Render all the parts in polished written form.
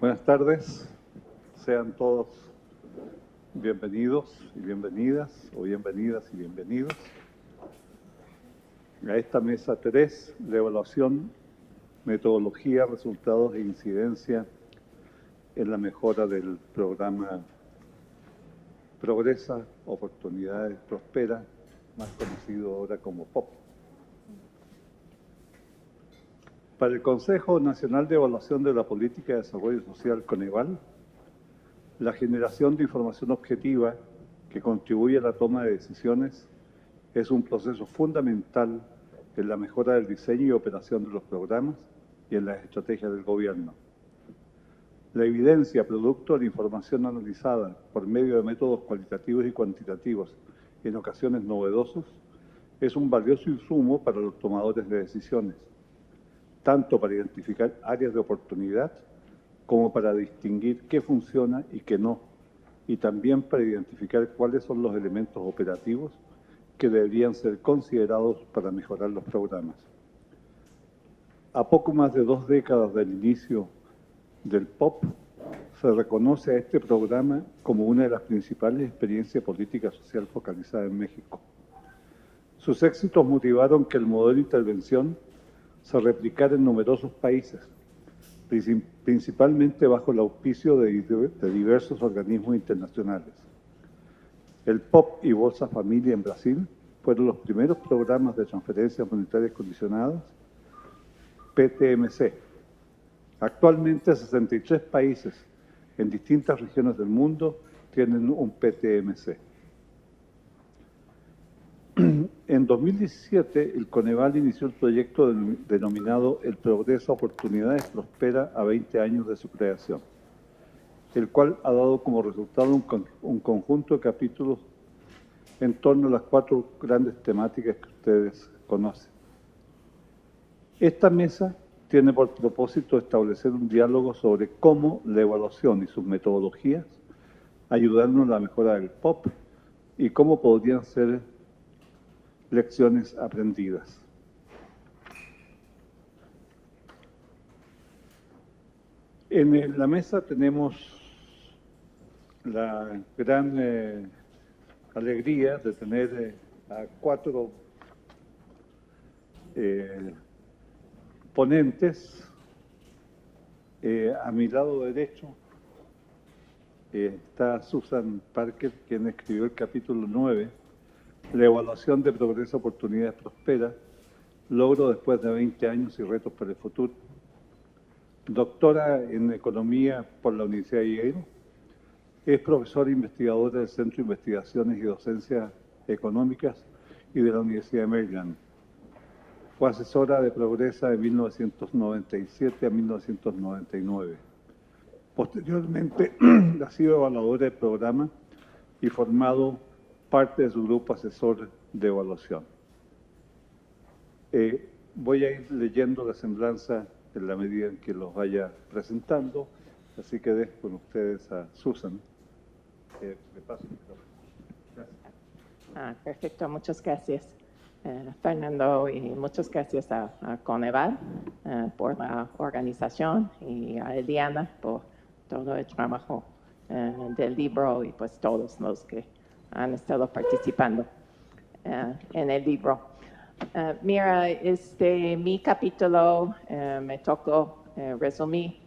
Buenas tardes, sean todos bienvenidos y bienvenidas, o bienvenidas y bienvenidos a esta mesa 3 de evaluación, metodología, resultados e incidencia en la mejora del programa Progresa, Oportunidades, Prospera, más conocido ahora como POP. Para el Consejo Nacional de Evaluación de la Política de Desarrollo Social, Coneval, la generación de información objetiva que contribuye a la toma de decisiones es un proceso fundamental en la mejora del diseño y operación de los programas y en las estrategias del gobierno. La evidencia producto de la información analizada por medio de métodos cualitativos y cuantitativos, en ocasiones novedosos, es un valioso insumo para los tomadores de decisiones, tanto para identificar áreas de oportunidad como para distinguir qué funciona y qué no, y también para identificar cuáles son los elementos operativos que deberían ser considerados para mejorar los programas. A poco más de 2 décadas del inicio del POP, se reconoce a este programa como una de las principales experiencias política social focalizada en México. Sus éxitos motivaron que el modelo de intervención se replicara en numerosos países, principalmente bajo el auspicio de diversos organismos internacionales. El POP y Bolsa Familia en Brasil fueron los primeros programas de transferencias monetarias condicionadas, PTMC. Actualmente 63 países en distintas regiones del mundo tienen un PTMC. En 2017, el Coneval inició el proyecto denominado El Progreso, Oportunidades, Prospera a 20 años de su creación, el cual ha dado como resultado un conjunto de capítulos en torno a las 4 grandes temáticas que ustedes conocen. Esta mesa tiene por propósito establecer un diálogo sobre cómo la evaluación y sus metodologías ayudarnos a la mejora del POP y cómo podrían ser lecciones aprendidas. En la mesa tenemos la gran alegría de tener a 4 ponentes. A mi lado derecho está Susan Parker, quien escribió el capítulo 9, la evaluación de Progreso, Oportunidades, Prospera, logro después de 20 años y retos para el futuro. Doctora en Economía por la Universidad de Yale, es profesora investigadora del Centro de Investigaciones y Docencias Económicas y de la Universidad de Maryland. Fue asesora de Progresa de 1997 a 1999. Posteriormente ha sido evaluadora del programa y formado parte de su grupo asesor de evaluación. Voy a ir leyendo la semblanza en la medida en que los vaya presentando, así que dejo con ustedes a Susan. Me paso el micrófono. Gracias. Perfecto, muchas gracias, Fernando, y muchas gracias a Coneval por la organización y a Eliana por todo el trabajo del libro y pues todos los que han estado participando en el libro. Mira, mi capítulo me tocó resumir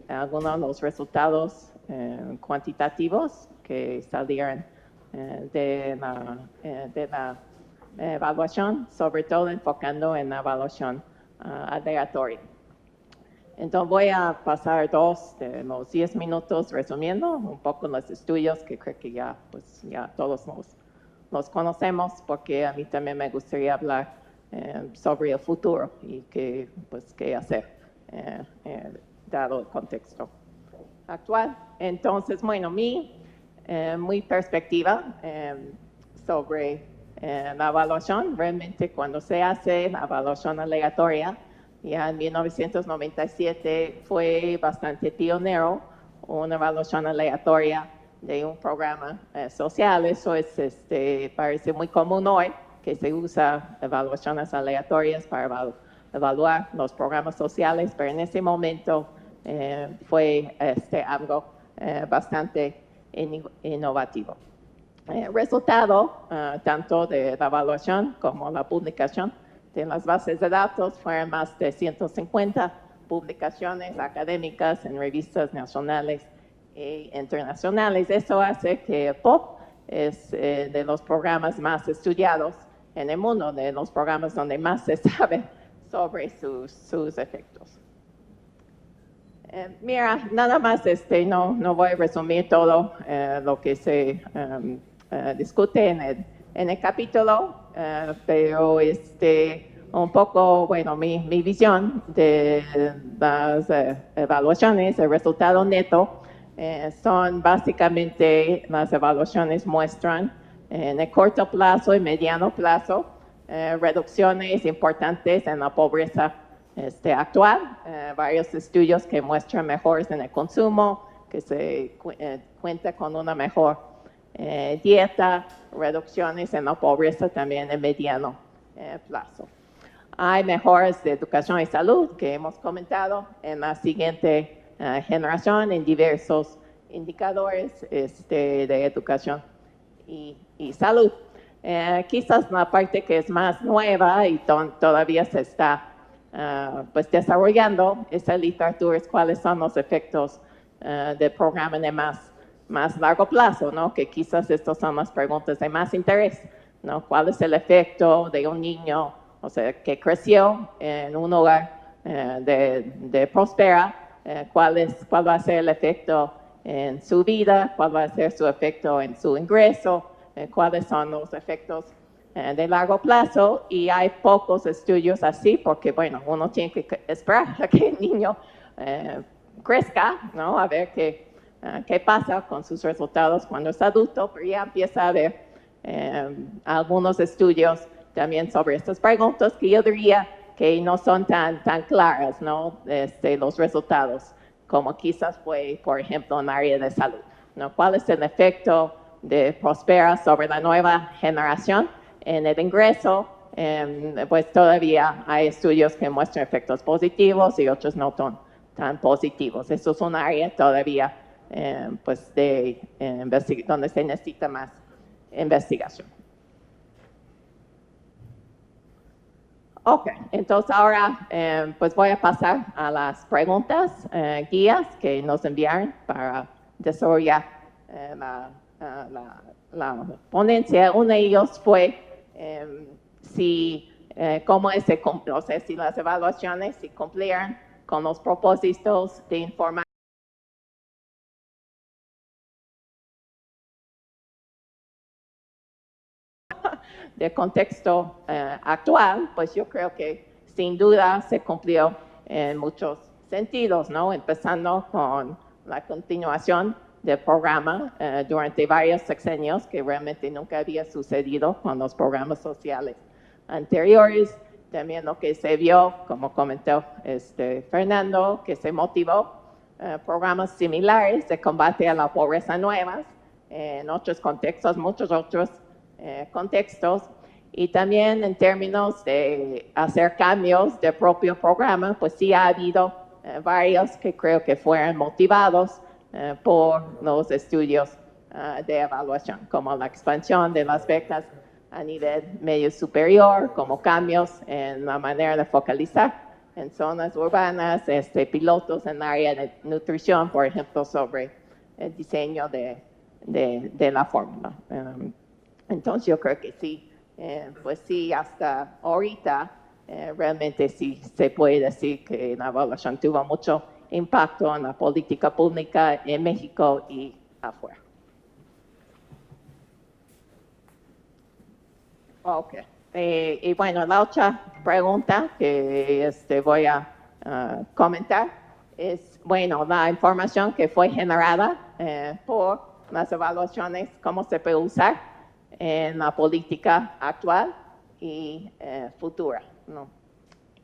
algunos de los resultados cuantitativos que salieron de la evaluación, sobre todo enfocando en la evaluación aleatoria. Entonces voy a pasar 2 de los 10 minutos resumiendo un poco los estudios que creo que ya todos los conocemos, porque a mí también me gustaría hablar sobre el futuro y qué hacer dado el contexto actual. Entonces, bueno, mi perspectiva sobre la evaluación, realmente cuando se hace la evaluación aleatoria, ya en 1997 fue bastante pionero, una evaluación aleatoria de un programa social. Eso parece muy común hoy, que se usa evaluaciones aleatorias para evaluar los programas sociales, pero en ese momento fue algo bastante innovativo. Resultado tanto de la evaluación como la publicación de las bases de datos fueron más de 150 publicaciones académicas en revistas nacionales e internacionales. Eso hace que POP es de los programas más estudiados en el mundo, de los programas donde más se sabe sobre sus efectos. Mira, nada más, no voy a resumir todo lo que se discute en el capítulo, pero un poco, bueno, mi visión de las evaluaciones, el resultado neto, son básicamente las evaluaciones muestran en el corto plazo y mediano plazo reducciones importantes en la pobreza actual, varios estudios que muestran mejoras en el consumo, que se cuenta con una mejor dieta, reducciones en la pobreza también en mediano plazo. Hay mejoras de educación y salud que hemos comentado en la siguiente generación en diversos indicadores de educación y salud. Quizás la parte que es más nueva y todavía se está pues desarrollando esa literatura es cuáles son los efectos del programa de más largo plazo, ¿no? Que quizás estas son las preguntas de más interés, ¿no? ¿Cuál es el efecto de un niño, o sea, que creció en un hogar de próspera? ¿Cuál va a ser el efecto en su vida? ¿Cuál va a ser su efecto en su ingreso? ¿Cuáles son los efectos de largo plazo? Y hay pocos estudios así porque, bueno, uno tiene que esperar a que el niño crezca, ¿no? A ver qué pasa con sus resultados cuando es adulto, pero ya empieza a haber algunos estudios también sobre estas preguntas que yo diría que no son tan claras, ¿no? Los resultados, como quizás fue, por ejemplo, en el área de salud, ¿no? ¿Cuál es el efecto de Prospera sobre la nueva generación en el ingreso? Pues todavía hay estudios que muestran efectos positivos y otros no tan positivos. Eso es un área todavía pues donde se necesita más investigación. Ok, entonces ahora pues voy a pasar a las preguntas, guías que nos enviaron para desarrollar la ponencia. Uno de ellos fue o sea, si las evaluaciones si cumplieron con los propósitos de informar del contexto actual, pues yo creo que sin duda se cumplió en muchos sentidos, ¿no? Empezando con la continuación del programa durante varios sexenios, que realmente nunca había sucedido con los programas sociales anteriores. También lo que se vio, como comentó Fernando, que se motivó programas similares de combate a la pobreza nuevas en otros contextos, muchos otros contextos, y también en términos de hacer cambios del propio programa, pues sí ha habido varios que creo que fueron motivados por los estudios de evaluación, como la expansión de las becas a nivel medio superior, como cambios en la manera de focalizar en zonas urbanas, pilotos en el área de nutrición, por ejemplo, sobre el diseño de la fórmula. Entonces yo creo que sí, pues sí, hasta ahorita realmente sí se puede decir que la evaluación tuvo mucho impacto en la política pública en México y afuera. Ok. Y bueno, la otra pregunta que voy a comentar es, bueno, la información que fue generada por las evaluaciones, cómo se puede usar en la política actual y futura, ¿no?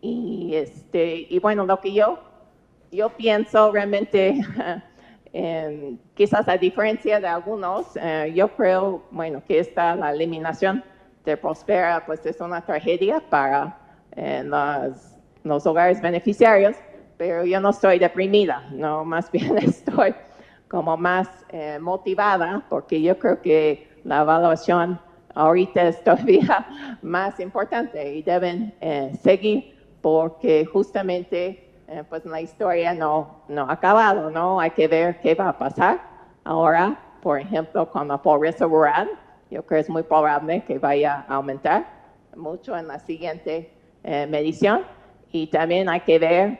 Y bueno, lo que yo pienso realmente, quizás a diferencia de algunos, yo creo, bueno, que la eliminación de Prospera, pues es una tragedia para los hogares beneficiarios, pero yo no estoy deprimida, no, más bien estoy como más motivada, porque yo creo que la evaluación ahorita es todavía más importante y deben seguir, porque justamente pues la historia no ha acabado, ¿no? Hay que ver qué va a pasar ahora, por ejemplo, con la pobreza rural. Yo creo que es muy probable que vaya a aumentar mucho en la siguiente medición. Y también hay que ver,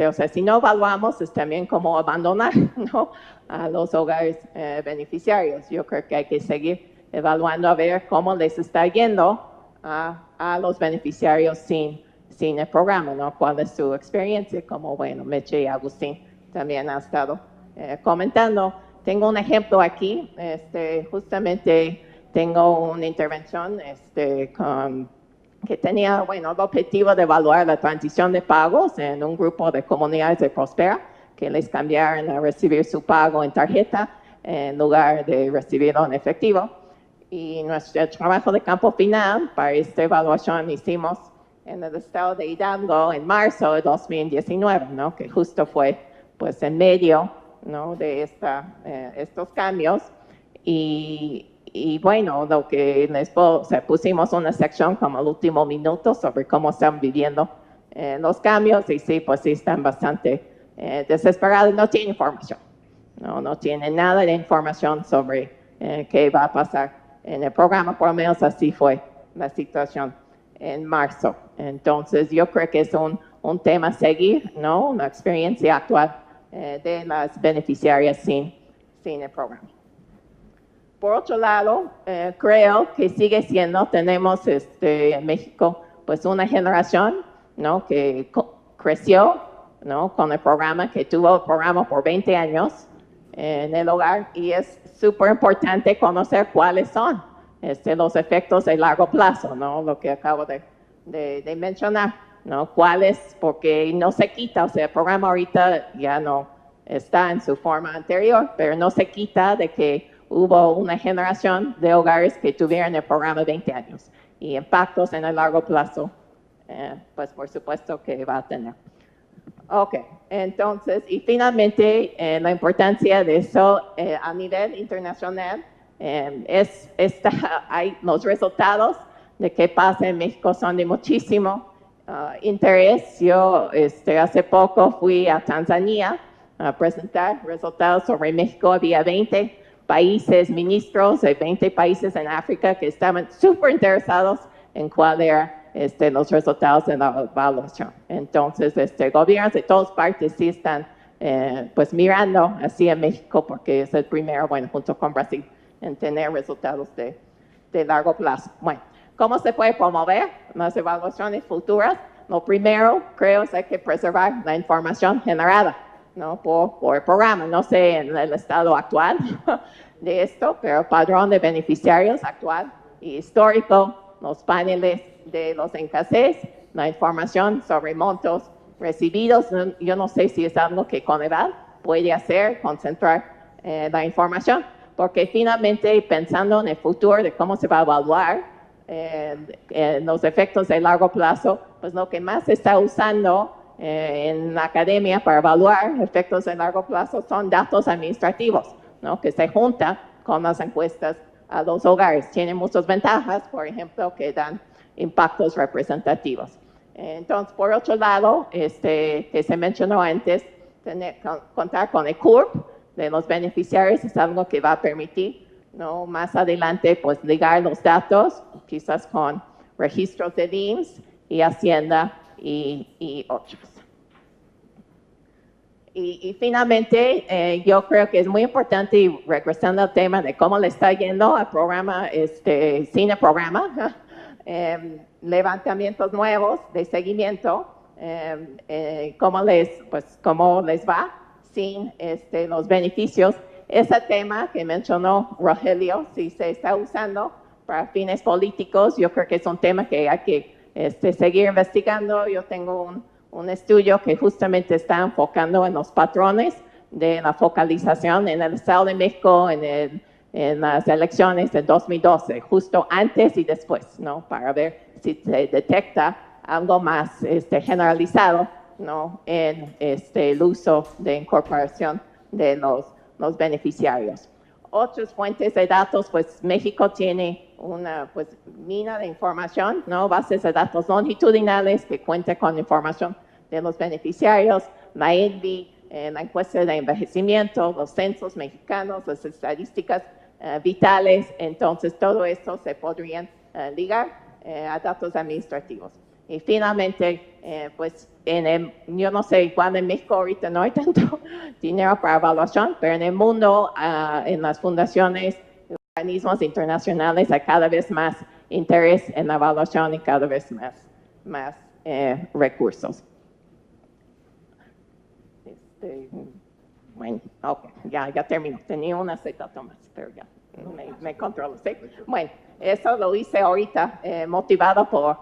o sea, si no evaluamos, es también como abandonar, ¿no?, a los hogares beneficiarios. Yo creo que hay que seguir evaluando a ver cómo les está yendo a los beneficiarios sin el programa, ¿no? ¿Cuál es su experiencia? Como, bueno, Meche y Agustín también han estado comentando. Tengo un ejemplo aquí, justamente tengo una intervención que tenía, bueno, el objetivo de evaluar la transición de pagos en un grupo de comunidades de Prospera, que les cambiaron a recibir su pago en tarjeta en lugar de recibirlo en efectivo. Y nuestro trabajo de campo final para esta evaluación hicimos en el estado de Hidalgo en marzo de 2019, ¿no?, que justo fue pues en medio, ¿no?, de estos cambios. Y bueno, lo que pusimos una sección como el último minuto sobre cómo están viviendo los cambios, y sí, pues sí están bastante desesperados, no tienen información, no tienen nada de información sobre qué va a pasar en el programa. Por lo menos así fue la situación en marzo. Entonces yo creo que es un tema a seguir, ¿no?, una experiencia actual de las beneficiarias sin el programa. Por otro lado, creo que sigue siendo, tenemos en México pues una generación, ¿no?, que creció, ¿no?, con el programa, que tuvo el programa por 20 años en el hogar, y es súper importante conocer cuáles son los efectos de largo plazo, ¿no?, lo que acabo de mencionar, ¿no?, cuáles, porque no se quita, o sea, el programa ahorita ya no está en su forma anterior, pero no se quita de que hubo una generación de hogares que tuvieron el programa 20 años, y impactos en el largo plazo, pues por supuesto que va a tener. Ok, entonces, y finalmente, la importancia de eso a nivel internacional hay los resultados de qué pasa en México son de muchísimo interés. Yo hace poco fui a Tanzania a presentar resultados sobre México. Había 20 países, ministros de 20 países en África que estaban súper interesados en cuál eran los resultados de la evaluación. Entonces, gobiernos de todas partes sí están pues mirando hacia México, porque es el primero, bueno, junto con Brasil, en tener resultados de largo plazo. Bueno, ¿cómo se puede promover las evaluaciones futuras? Lo primero, creo, es hay que preservar la información generada, ¿no?, por el programa. No sé en el estado actual de esto, pero el padrón de beneficiarios actual y histórico, los paneles de los escasez, la información sobre montos recibidos. Yo no sé si es algo que Coneval puede hacer, concentrar la información, porque finalmente, pensando en el futuro de cómo se va a evaluar los efectos de largo plazo, pues lo que más se está usando en la academia para evaluar efectos de largo plazo son datos administrativos, ¿no?, que se juntan con las encuestas a los hogares. Tienen muchas ventajas, por ejemplo, que dan impactos representativos. Entonces, por otro lado, que se mencionó antes, contar con el CURP de los beneficiarios es algo que va a permitir, ¿no?, más adelante, pues ligar los datos, quizás con registros de IMSS y Hacienda y otros. Y finalmente, yo creo que es muy importante, y regresando al tema de cómo le está yendo al programa, cine programa, levantamientos nuevos de seguimiento, cómo les va sin los beneficios. Ese tema que mencionó Rogelio, si se está usando para fines políticos, yo creo que es un tema que hay que seguir investigando. Yo tengo un estudio que justamente está enfocando en los patrones de la focalización en el Estado de México en las elecciones de 2012, justo antes y después, ¿no?, para ver si se detecta algo más generalizado ¿no? En el uso de incorporación de los beneficiarios. Otras fuentes de datos, pues México tiene una pues, mina de información, ¿no? Bases de datos longitudinales que cuenta con información de los beneficiarios, la ENVI, la encuesta de envejecimiento, los censos mexicanos, las estadísticas vitales. Entonces, todo esto se podrían ligar a datos administrativos. Y finalmente, pues yo no sé, igual en México ahorita no hay tanto dinero para evaluación, pero en el mundo, en las fundaciones, organismos internacionales, hay cada vez más interés en la evaluación y cada vez más recursos. Bueno, okay, ya termino. Tenía una cita más, pero ya me controlo, ¿sí? Bueno, eso lo hice ahorita, motivado por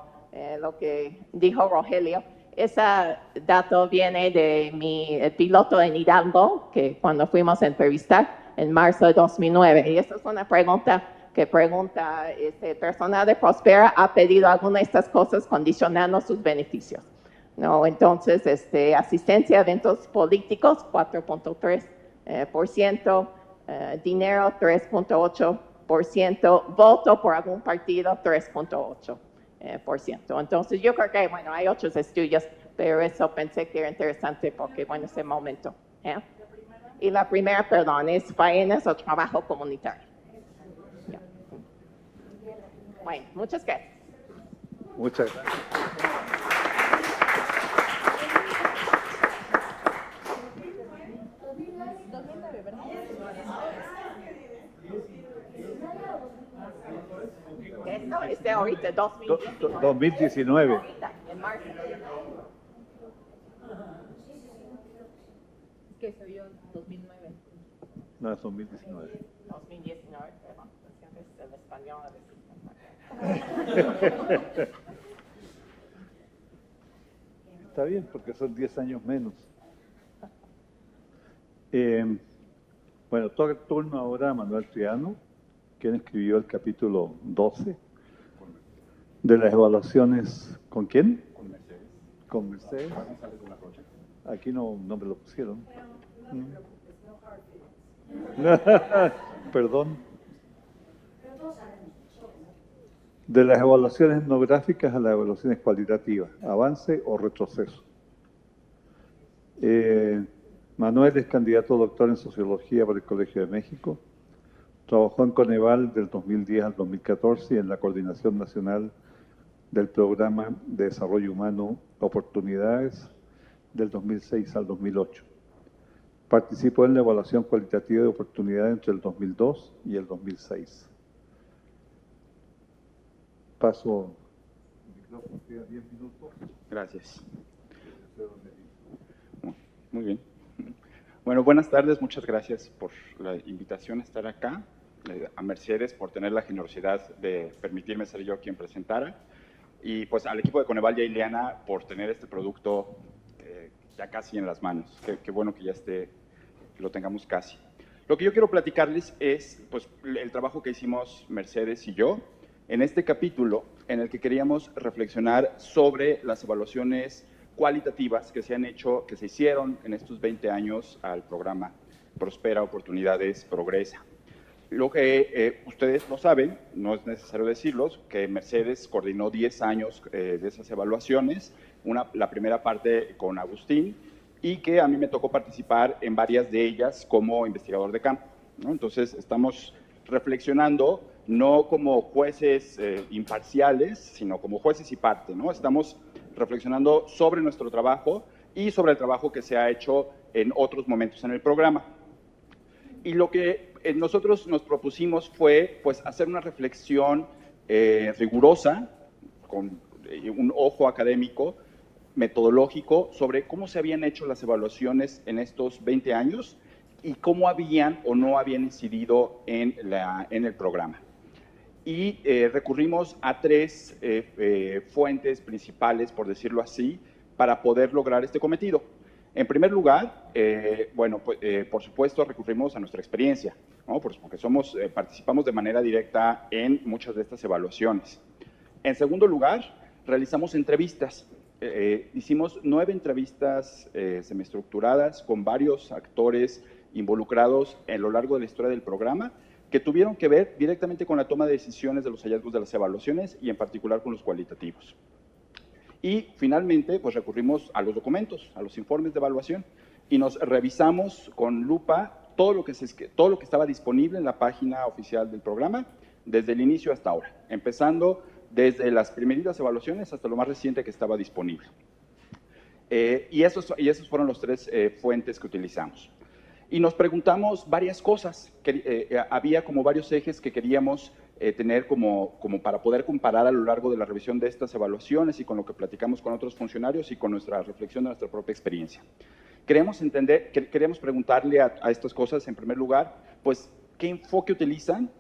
lo que dijo Rogelio. Ese dato viene de el piloto en Hidalgo, que cuando fuimos a entrevistar en marzo de 2009. Y esa es una pregunta que pregunta, ¿el personal de Prospera ha pedido alguna de estas cosas condicionando sus beneficios? No, entonces, asistencia a eventos políticos, 4.3%, dinero, 3.8%, voto por algún partido, 3.8%. Entonces, yo creo que, bueno, hay otros estudios, pero eso pensé que era interesante porque, bueno, ese momento. Y la primera, perdón, es faenas o trabajo comunitario. Yeah. Bueno, muchas gracias. Muchas gracias. Ahorita, 2019. Ahorita, en marzo. Que se vio en 2009. No, es 2019. 2019, perdón. Es el español a veces. Está bien, porque son 10 años menos. Bueno, toca el turno ahora a Manuel Triano, quien escribió el capítulo 12 de las evaluaciones. ¿Con quién? Con Mercedes. Con Mercedes. Aquí no me lo pusieron. Perdón. De las evaluaciones etnográficas a las evaluaciones cualitativas, avance o retroceso. Manuel es candidato a doctor en Sociología por el Colegio de México. Trabajó en Coneval del 2010 al 2014 y en la Coordinación Nacional del Programa de Desarrollo Humano Oportunidades del 2006 al 2008. Participó en la evaluación cualitativa de oportunidades entre el 2002 y el 2006. Paso el micrófono, queda 10 minutos. Gracias. Muy bien. Bueno, buenas tardes, muchas gracias por la invitación a estar acá, a Mercedes por tener la generosidad de permitirme ser yo quien presentara, y pues al equipo de Coneval y a Ileana por tener este producto ya casi en las manos. Qué bueno que ya lo tengamos casi. Lo que yo quiero platicarles es pues, el trabajo que hicimos Mercedes y yo en este capítulo en el que queríamos reflexionar sobre las evaluaciones cualitativas que se hicieron en estos 20 años al programa Prospera, Oportunidades, Progresa. Lo que ustedes lo saben, no es necesario decirlos, que Mercedes coordinó 10 años de esas evaluaciones, la primera parte con Agustín, y que a mí me tocó participar en varias de ellas como investigador de campo, ¿no? Entonces, estamos reflexionando no como jueces imparciales, sino como jueces y parte, ¿no? Estamos reflexionando sobre nuestro trabajo y sobre el trabajo que se ha hecho en otros momentos en el programa. Y lo que nosotros nos propusimos fue pues, hacer una reflexión rigurosa, con un ojo académico, metodológico, sobre cómo se habían hecho las evaluaciones en estos 20 años y cómo habían o no habían incidido en el programa. Y recurrimos a tres fuentes principales, por decirlo así, para poder lograr este cometido. En primer lugar, por supuesto, recurrimos a nuestra experiencia, ¿no? Porque participamos de manera directa en muchas de estas evaluaciones. En segundo lugar, realizamos entrevistas hicimos 9 entrevistas semiestructuradas con varios actores involucrados a lo largo de la historia del programa, que tuvieron que ver directamente con la toma de decisiones de los hallazgos de las evaluaciones y en particular con los cualitativos. Y finalmente, pues recurrimos a los documentos, a los informes de evaluación, y nos revisamos con lupa todo lo que estaba disponible en la página oficial del programa, desde el inicio hasta ahora, empezando desde las primeritas evaluaciones hasta lo más reciente que estaba disponible. Y esos fueron los 3 fuentes que utilizamos. Y nos preguntamos varias cosas, había como varios ejes que queríamos tener como para poder comparar a lo largo de la revisión de estas evaluaciones y con lo que platicamos con otros funcionarios y con nuestra reflexión de nuestra propia experiencia. Queremos preguntarle a estas cosas, en primer lugar, pues, ¿qué enfoque utilizan?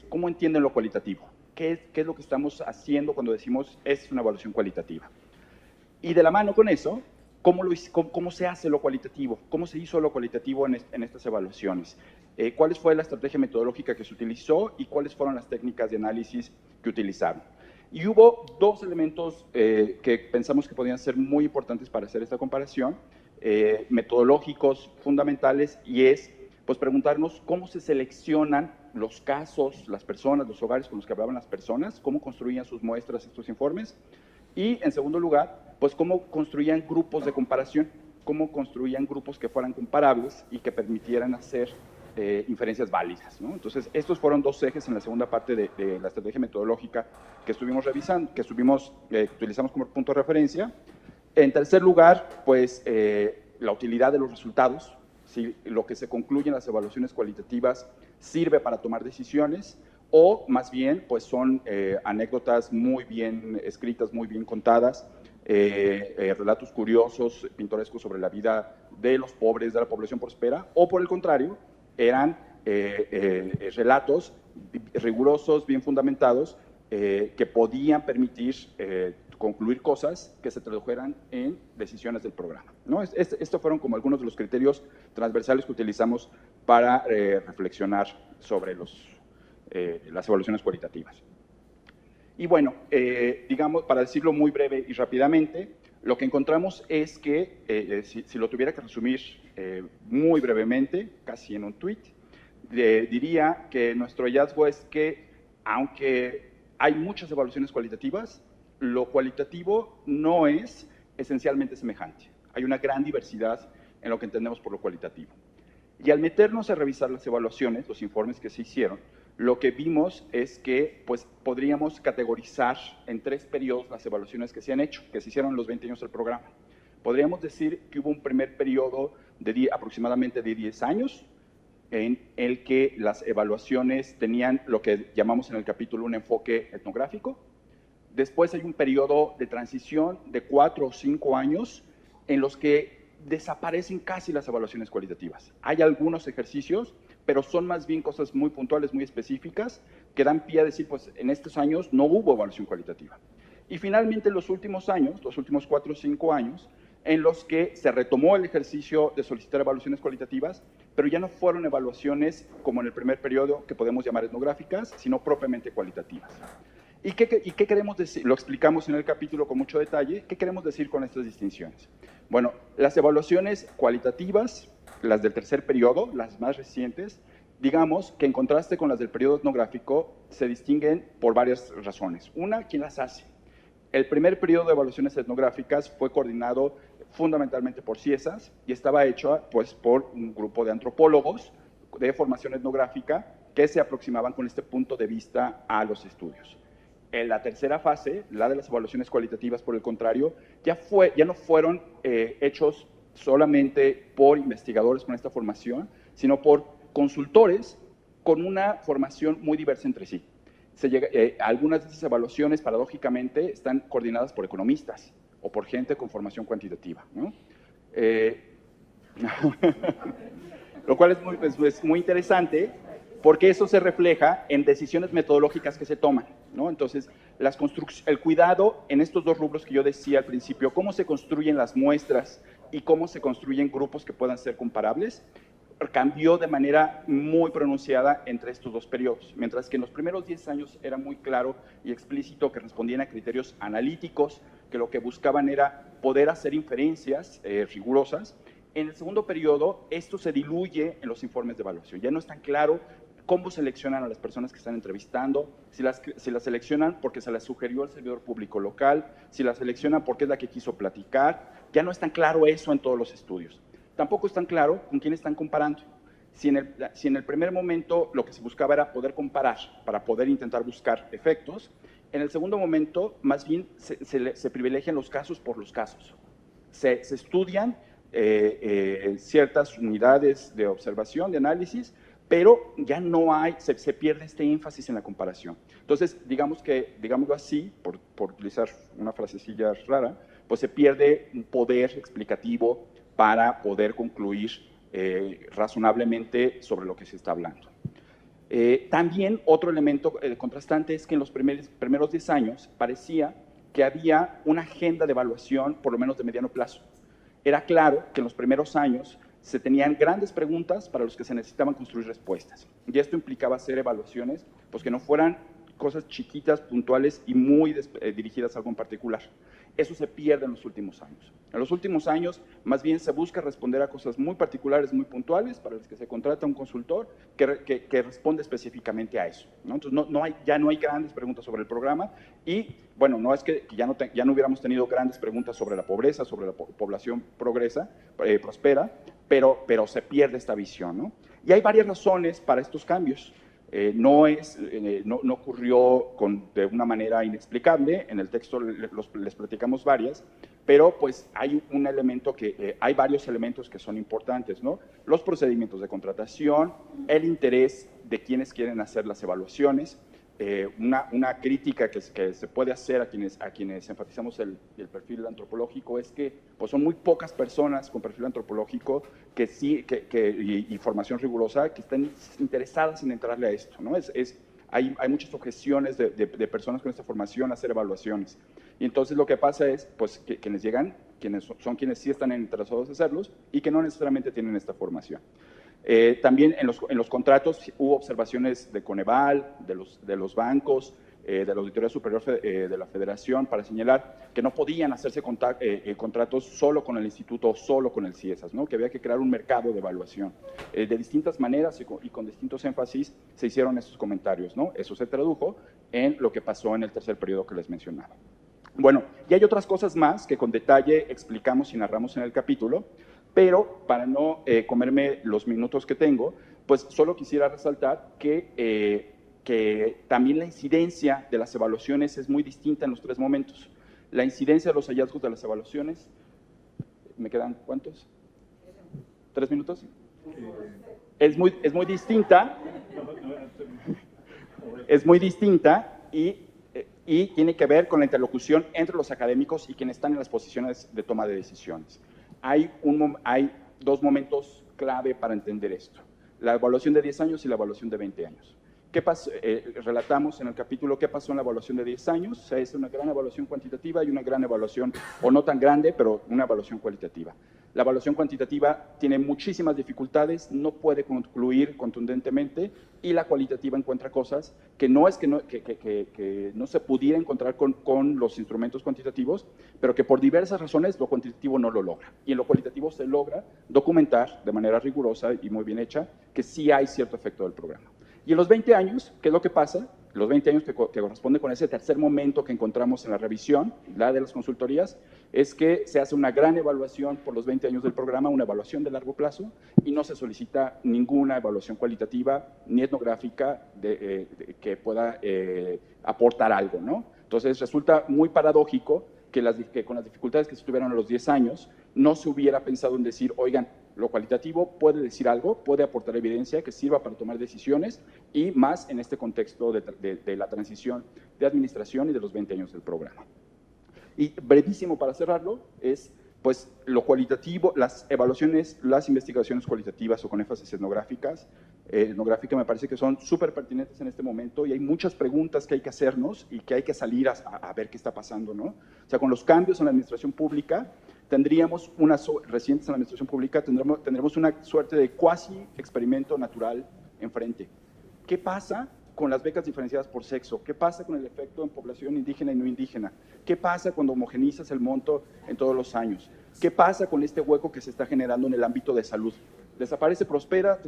¿Cómo entienden lo cualitativo? ¿Qué es lo que estamos haciendo cuando decimos es una evaluación cualitativa? Y de la mano con eso, ¿cómo se hace lo cualitativo? ¿Cómo se hizo lo cualitativo en estas evaluaciones? ¿Cuál fue la estrategia metodológica que se utilizó y cuáles fueron las técnicas de análisis que utilizaron? Y hubo 2 elementos que pensamos que podían ser muy importantes para hacer esta comparación, metodológicos fundamentales, y es pues preguntarnos cómo se seleccionan los casos, las personas, los hogares con los que hablaban las personas, cómo construían sus muestras, estos informes, y en segundo lugar, pues cómo construían grupos de comparación, cómo construían grupos que fueran comparables y que permitieran hacer inferencias válidas, ¿no? Entonces, estos fueron 2 ejes en la segunda parte de la estrategia metodológica que estuvimos revisando, que utilizamos como punto de referencia. En tercer lugar, pues la utilidad de los resultados, si lo que se concluye en las evaluaciones cualitativas sirve para tomar decisiones o más bien pues son anécdotas muy bien escritas, muy bien contadas, relatos curiosos, pintorescos sobre la vida de los pobres, de la población próspera, o por el contrario, eran relatos rigurosos, bien fundamentados, que podían permitir concluir cosas que se tradujeran en decisiones del programa, ¿no? Estos fueron como algunos de los criterios transversales que utilizamos para reflexionar sobre las evaluaciones cualitativas. Y bueno, digamos, para decirlo muy breve y rápidamente, lo que encontramos es que, si lo tuviera que resumir muy brevemente, casi en un tweet, diría que nuestro hallazgo es que, aunque hay muchas evaluaciones cualitativas, lo cualitativo no es esencialmente semejante. Hay una gran diversidad en lo que entendemos por lo cualitativo. Y al meternos a revisar las evaluaciones, los informes que se hicieron, lo que vimos es que pues, podríamos categorizar en 3 periodos las evaluaciones que se han hecho, que se hicieron en los 20 años del programa. Podríamos decir que hubo un primer periodo de aproximadamente de 10 años, en el que las evaluaciones tenían lo que llamamos en el capítulo un enfoque etnográfico. Después hay un periodo de transición de 4 o 5 años en los que desaparecen casi las evaluaciones cualitativas. Hay algunos ejercicios, pero son más bien cosas muy puntuales, muy específicas, que dan pie a decir, pues en estos años no hubo evaluación cualitativa. Y finalmente en los últimos años, los últimos 4 o 5 años, en los que se retomó el ejercicio de solicitar evaluaciones cualitativas, pero ya no fueron evaluaciones como en el primer periodo, que podemos llamar etnográficas, sino propiamente cualitativas. ¿Y qué queremos decir? Lo explicamos en el capítulo con mucho detalle. ¿Qué queremos decir con estas distinciones? Bueno, las evaluaciones cualitativas, las del tercer periodo, las más recientes, digamos que en contraste con las del periodo etnográfico, se distinguen por varias razones. Una, ¿quién las hace? El primer periodo de evaluaciones etnográficas fue coordinado fundamentalmente por CIESAS y estaba hecho pues, por un grupo de antropólogos de formación etnográfica que se aproximaban con este punto de vista a los estudios. En la tercera fase, la de las evaluaciones cualitativas, por el contrario, ya no fueron hechos solamente por investigadores con esta formación, sino por consultores con una formación muy diversa entre sí. Algunas de esas evaluaciones, paradójicamente, están coordinadas por economistas o por gente con formación cuantitativa, ¿no? Lo cual es muy interesante, porque eso se refleja en decisiones metodológicas que se toman, ¿no? Entonces, el cuidado en estos 2 rubros que yo decía al principio, cómo se construyen las muestras y cómo se construyen grupos que puedan ser comparables, cambió de manera muy pronunciada entre estos dos periodos. Mientras que en los primeros 10 años era muy claro y explícito que respondían a criterios analíticos, que lo que buscaban era poder hacer inferencias rigurosas, en el segundo periodo esto se diluye en los informes de evaluación. Ya no es tan claro cómo seleccionan a las personas que están entrevistando, si las seleccionan porque se las sugirió el servidor público local, si las seleccionan porque es la que quiso platicar. Ya no es tan claro eso en todos los estudios. Tampoco es tan claro con quién están comparando. Si en el primer momento lo que se buscaba era poder comparar para poder intentar buscar efectos, en el segundo momento más bien se privilegian los casos por los casos. Se estudian ciertas unidades de observación, de análisis, pero ya no hay, se pierde este énfasis en la comparación. Entonces, digámoslo así, por utilizar una frasecilla rara, pues se pierde un poder explicativo para poder concluir razonablemente sobre lo que se está hablando. También otro elemento contrastante es que en los primeros 10 años parecía que había una agenda de evaluación, por lo menos de mediano plazo. Era claro que en los primeros años se tenían grandes preguntas para los que se necesitaban construir respuestas. Y esto implicaba hacer evaluaciones pues, que no fueran cosas chiquitas, puntuales y muy dirigidas a algo en particular. Eso se pierde en los últimos años. En los últimos años, más bien se busca responder a cosas muy particulares, muy puntuales, para las que se contrata un consultor que responde específicamente a eso, ¿no? Entonces, ya no hay grandes preguntas sobre el programa y, bueno, no es que ya no hubiéramos tenido grandes preguntas sobre la pobreza, sobre la población prospera, pero se pierde esta visión, ¿no? Y hay varias razones para estos cambios. No ocurrió de una manera inexplicable, en el texto les platicamos varias, pero pues hay hay varios elementos que son importantes, ¿no? Los procedimientos de contratación, el interés de quienes quieren hacer las evaluaciones, una crítica que se puede hacer a quienes enfatizamos el perfil antropológico es que pues son muy pocas personas con perfil antropológico y formación rigurosa que están interesadas en entrarle a esto, ¿no? Hay muchas objeciones de personas con esta formación a hacer evaluaciones. Y entonces lo que pasa es pues, que quienes llegan, son quienes sí están interesados en hacerlos y que no necesariamente tienen esta formación. También en los contratos hubo observaciones de Coneval, de los bancos, de la Auditoría Superior de la Federación, para señalar que no podían hacerse contratos solo con el instituto o solo con el CIESAS, ¿no? Que había que crear un mercado de evaluación. De distintas maneras y con distintos énfasis se hicieron esos comentarios, ¿no? Eso se tradujo en lo que pasó en el tercer periodo que les mencionaba. Bueno, y hay otras cosas más que con detalle explicamos y narramos en el capítulo, pero para no comerme los minutos que tengo, pues solo quisiera resaltar que también la incidencia de las evaluaciones es muy distinta en los tres momentos. La incidencia de los hallazgos de las evaluaciones, ¿me quedan cuántos? ¿3 minutos? Es muy distinta. Es muy distinta y tiene que ver con la interlocución entre los académicos y quienes están en las posiciones de toma de decisiones. Hay 2 momentos clave para entender esto: la evaluación de 10 años y la evaluación de 20 años. ¿Qué pasó? Relatamos en el capítulo qué pasó en la evaluación de 10 años. O sea, es una gran evaluación cuantitativa y una gran evaluación, o no tan grande, pero una evaluación cualitativa. La evaluación cuantitativa tiene muchísimas dificultades, no puede concluir contundentemente, y la cualitativa encuentra cosas que no es que no se pudiera encontrar con los instrumentos cuantitativos, pero que por diversas razones lo cuantitativo no lo logra. Y en lo cualitativo se logra documentar de manera rigurosa y muy bien hecha que sí hay cierto efecto del programa. Y en los 20 años, ¿qué es lo que pasa? Los 20 años que corresponde con ese tercer momento que encontramos en la revisión, la de las consultorías, es que se hace una gran evaluación por los 20 años del programa, una evaluación de largo plazo, y no se solicita ninguna evaluación cualitativa ni etnográfica que pueda aportar algo, ¿no? Entonces resulta muy paradójico que con las dificultades que se tuvieron a los 10 años, no se hubiera pensado en decir, oigan, lo cualitativo puede decir algo, puede aportar evidencia que sirva para tomar decisiones, y más en este contexto de la transición de administración y de los 20 años del programa. Y brevísimo para cerrarlo, es pues lo cualitativo, las evaluaciones, las investigaciones cualitativas o con énfasis etnográfica me parece que son súper pertinentes en este momento, y hay muchas preguntas que hay que hacernos y que hay que salir a ver qué está pasando, ¿no? O sea, con los cambios en la administración pública, tendríamos recientes en la administración pública, tendremos una suerte de cuasi experimento natural enfrente. ¿Qué pasa con las becas diferenciadas por sexo? ¿Qué pasa con el efecto en población indígena y no indígena? ¿Qué pasa cuando homogenizas el monto en todos los años? ¿Qué pasa con este hueco que se está generando en el ámbito de salud? Desaparece Prospera,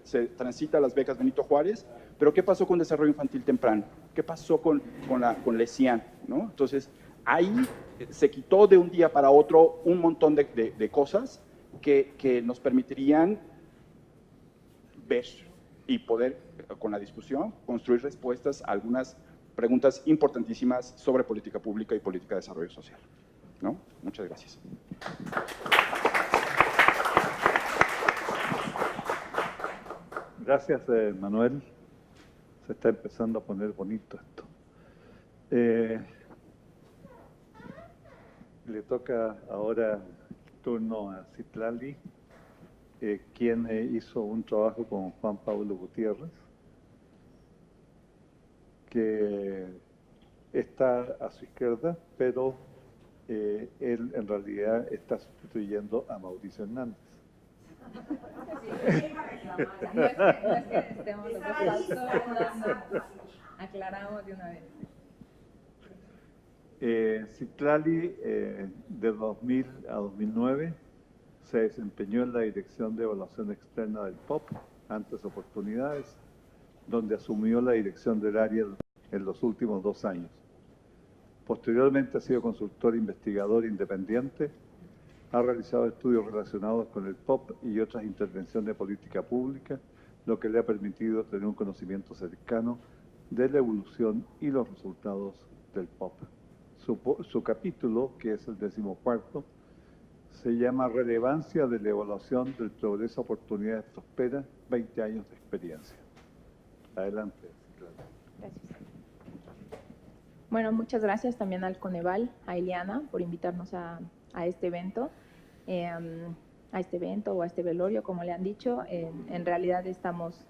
se transita las becas Benito Juárez, pero ¿qué pasó con desarrollo infantil temprano? ¿Qué pasó con LESIAN? ¿No? Entonces, ahí se quitó de un día para otro un montón de cosas que nos permitirían ver y poder, con la discusión, construir respuestas a algunas preguntas importantísimas sobre política pública y política de desarrollo social, ¿no? Muchas gracias. Gracias, Manuel. Se está empezando a poner bonito esto. Le toca ahora el turno a Citlali, quien hizo un trabajo con Juan Pablo Gutiérrez, que está a su izquierda, pero él en realidad está sustituyendo a Mauricio Hernández. No es que estemos los dos falsos, aclaramos de una vez. Citlali, de 2000 a 2009, se desempeñó en la Dirección de Evaluación Externa del POP, Antes Oportunidades, donde asumió la dirección del área en los últimos 2 años. Posteriormente ha sido consultor investigador independiente, ha realizado estudios relacionados con el POP y otras intervenciones de política pública, lo que le ha permitido tener un conocimiento cercano de la evolución y los resultados del POP. Su capítulo, que es el 14º, se llama Relevancia de la evaluación del progreso Oportunidades Prospera, 20 años de experiencia. Adelante. Gracias. Bueno, muchas gracias también al Coneval, a Ileana, por invitarnos a este evento, o a este velorio, como le han dicho. En realidad estamos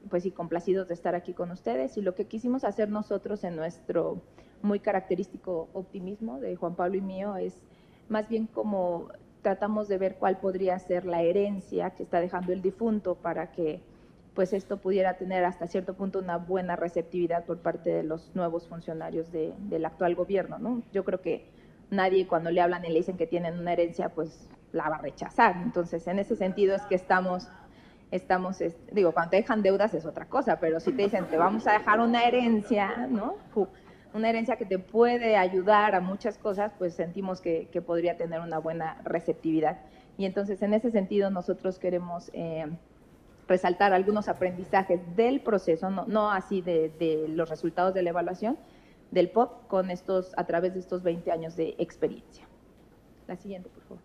pues sí, complacidos de estar aquí con ustedes, y lo que quisimos hacer nosotros en nuestro muy característico optimismo de Juan Pablo y mío es más bien como tratamos de ver cuál podría ser la herencia que está dejando el difunto para que pues esto pudiera tener hasta cierto punto una buena receptividad por parte de los nuevos funcionarios del actual gobierno, ¿no? Yo creo que nadie cuando le hablan y le dicen que tienen una herencia, pues la va a rechazar. Entonces, en ese sentido es que estamos digo, cuando te dejan deudas es otra cosa, pero si te dicen, te vamos a dejar una herencia, ¿no? Una herencia que te puede ayudar a muchas cosas, pues sentimos que podría tener una buena receptividad. Y entonces, en ese sentido, nosotros queremos resaltar algunos aprendizajes del proceso, no así de los resultados de la evaluación del POP a través de estos 20 años de experiencia. La siguiente, por favor.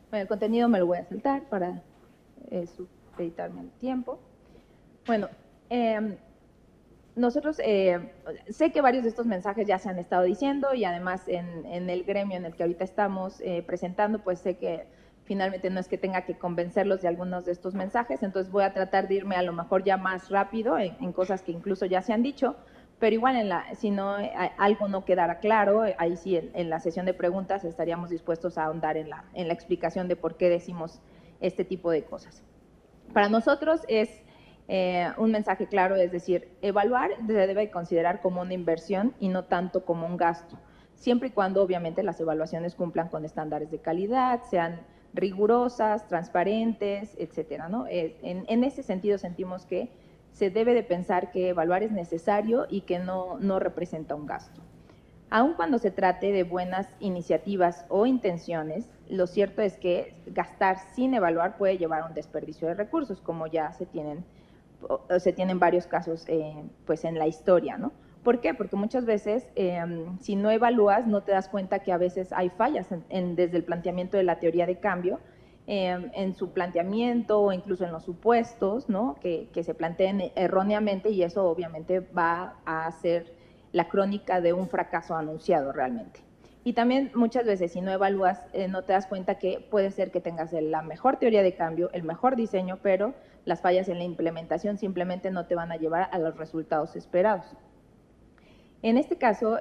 Bueno, el contenido me lo voy a saltar para supeditarme al tiempo. Bueno, nosotros sé que varios de estos mensajes ya se han estado diciendo, y además en el gremio en el que ahorita estamos presentando, pues sé que finalmente no es que tenga que convencerlos de algunos de estos mensajes, entonces voy a tratar de irme a lo mejor ya más rápido en cosas que incluso ya se han dicho, pero igual si no algo no quedara claro, ahí sí en la sesión de preguntas estaríamos dispuestos a ahondar en la explicación de por qué decimos este tipo de cosas. Para nosotros es un mensaje claro, es decir, evaluar se debe considerar como una inversión y no tanto como un gasto, siempre y cuando obviamente las evaluaciones cumplan con estándares de calidad, sean rigurosas, transparentes, etcétera, ¿no? En ese sentido sentimos que se debe de pensar que evaluar es necesario y que no representa un gasto. Aun cuando se trate de buenas iniciativas o intenciones, lo cierto es que gastar sin evaluar puede llevar a un desperdicio de recursos, como ya se tienen varios casos pues en la historia, ¿no? ¿Por qué? Porque muchas veces si no evalúas no te das cuenta que a veces hay fallas desde el planteamiento de la teoría de cambio, en su planteamiento o incluso en los supuestos, ¿no? que se planteen erróneamente, y eso obviamente va a hacer la crónica de un fracaso anunciado realmente. Y también muchas veces si no evalúas no te das cuenta que puede ser que tengas la mejor teoría de cambio, el mejor diseño, pero las fallas en la implementación simplemente no te van a llevar a los resultados esperados. En este caso,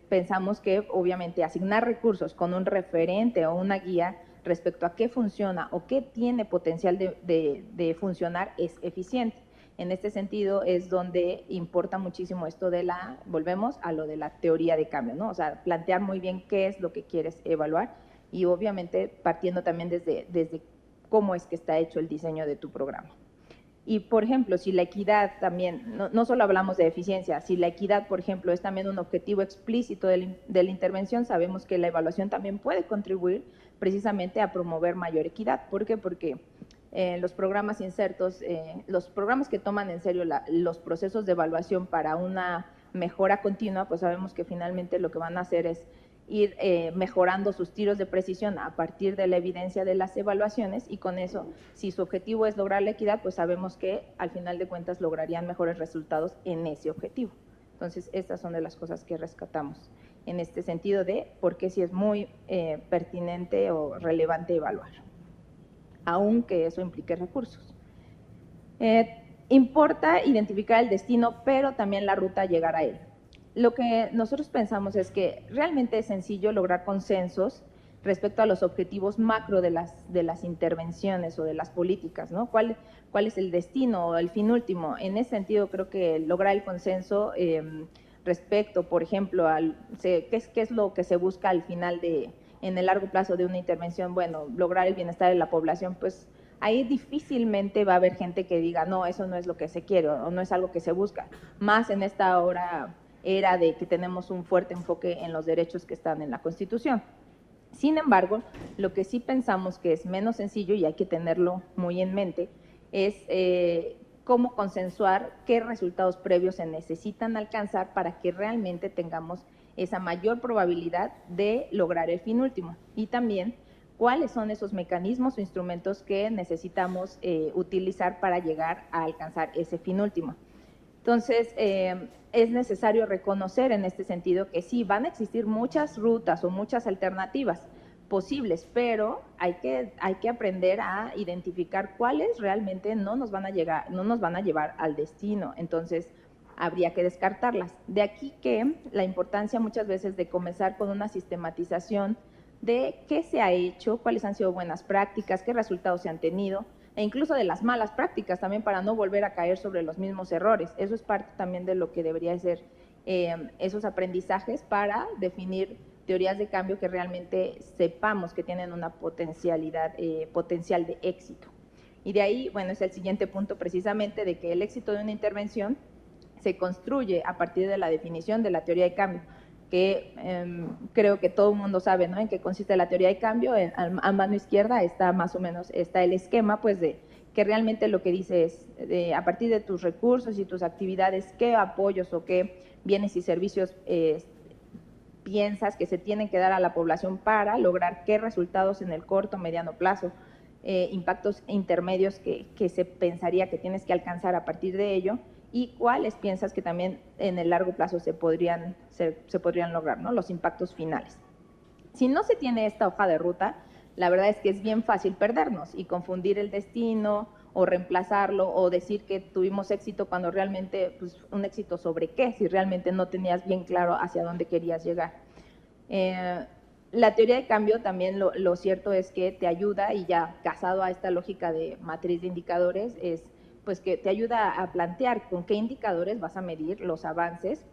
pensamos que obviamente asignar recursos con un referente o una guía respecto a qué funciona o qué tiene potencial de funcionar es eficiente. En este sentido es donde importa muchísimo esto de volvemos a lo de la teoría de cambio, ¿no? O sea, plantear muy bien qué es lo que quieres evaluar y obviamente partiendo también desde cómo es que está hecho el diseño de tu programa. Y, por ejemplo, si la equidad también, no solo hablamos de eficiencia, si la equidad, por ejemplo, es también un objetivo explícito de la intervención, sabemos que la evaluación también puede contribuir precisamente a promover mayor equidad. ¿Por qué? Porque los programas insertos, los programas que toman en serio los procesos de evaluación para una mejora continua, pues sabemos que finalmente lo que van a hacer es ir mejorando sus tiros de precisión a partir de la evidencia de las evaluaciones y con eso, si su objetivo es lograr la equidad, pues sabemos que al final de cuentas lograrían mejores resultados en ese objetivo. Entonces, estas son de las cosas que rescatamos en este sentido de por qué sí es muy pertinente o relevante evaluar, aunque eso implique recursos. Importa identificar el destino, pero también la ruta a llegar a él. Lo que nosotros pensamos es que realmente es sencillo lograr consensos respecto a los objetivos macro de las intervenciones o de las políticas, ¿no? ¿Cuál es el destino o el fin último? En ese sentido, creo que lograr el consenso respecto, por ejemplo, qué es lo que se busca al final en el largo plazo de una intervención, bueno, lograr el bienestar de la población, pues ahí difícilmente va a haber gente que diga, no, eso no es lo que se quiere o no es algo que se busca, más en esta era de que tenemos un fuerte enfoque en los derechos que están en la Constitución. Sin embargo, lo que sí pensamos que es menos sencillo y hay que tenerlo muy en mente es cómo consensuar qué resultados previos se necesitan alcanzar para que realmente tengamos esa mayor probabilidad de lograr el fin último y también cuáles son esos mecanismos o instrumentos que necesitamos utilizar para llegar a alcanzar ese fin último. Entonces, es necesario reconocer en este sentido que sí, van a existir muchas rutas o muchas alternativas posibles, pero hay que aprender a identificar cuáles realmente no nos van a llevar al destino. Entonces, habría que descartarlas. De aquí que la importancia muchas veces de comenzar con una sistematización de qué se ha hecho, cuáles han sido buenas prácticas, qué resultados se han tenido, e incluso de las malas prácticas también para no volver a caer sobre los mismos errores. Eso es parte también de lo que debería ser esos aprendizajes para definir teorías de cambio que realmente sepamos que tienen una potencial de éxito. Y de ahí, bueno, es el siguiente punto precisamente de que el éxito de una intervención se construye a partir de la definición de la teoría de cambio, que creo que todo el mundo sabe, ¿no?, en qué consiste la teoría de cambio. A mano izquierda está más o menos el esquema, pues, de que realmente lo que dice es, a partir de tus recursos y tus actividades, qué apoyos o qué bienes y servicios piensas que se tienen que dar a la población para lograr qué resultados en el corto, mediano plazo, impactos intermedios que se pensaría que tienes que alcanzar a partir de ello, y cuáles piensas que también en el largo plazo se podrían lograr, ¿no?, los impactos finales. Si no se tiene esta hoja de ruta, la verdad es que es bien fácil perdernos y confundir el destino o reemplazarlo o decir que tuvimos éxito cuando realmente, pues, un éxito sobre qué, si realmente no tenías bien claro hacia dónde querías llegar. La teoría de cambio también lo cierto es que te ayuda, y ya casado a esta lógica de matriz de indicadores, es pues que te ayuda a plantear con qué indicadores vas a medir los avances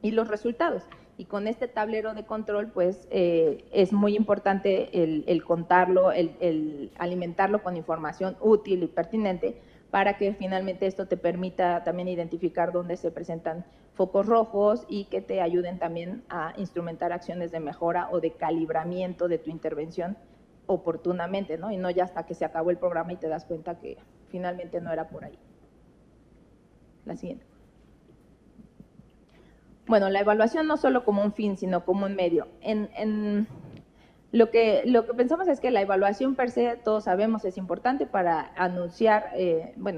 y los resultados. Y con este tablero de control, pues es muy importante el contarlo, el alimentarlo con información útil y pertinente para que finalmente esto te permita también identificar dónde se presentan focos rojos y que te ayuden también a instrumentar acciones de mejora o de calibramiento de tu intervención oportunamente, ¿no? Y no ya hasta que se acabó el programa y te das cuenta que finalmente no era por ahí. La siguiente. Bueno, la evaluación no solo como un fin, sino como un medio. Lo que pensamos es que la evaluación per se, todos sabemos, es importante para anunciar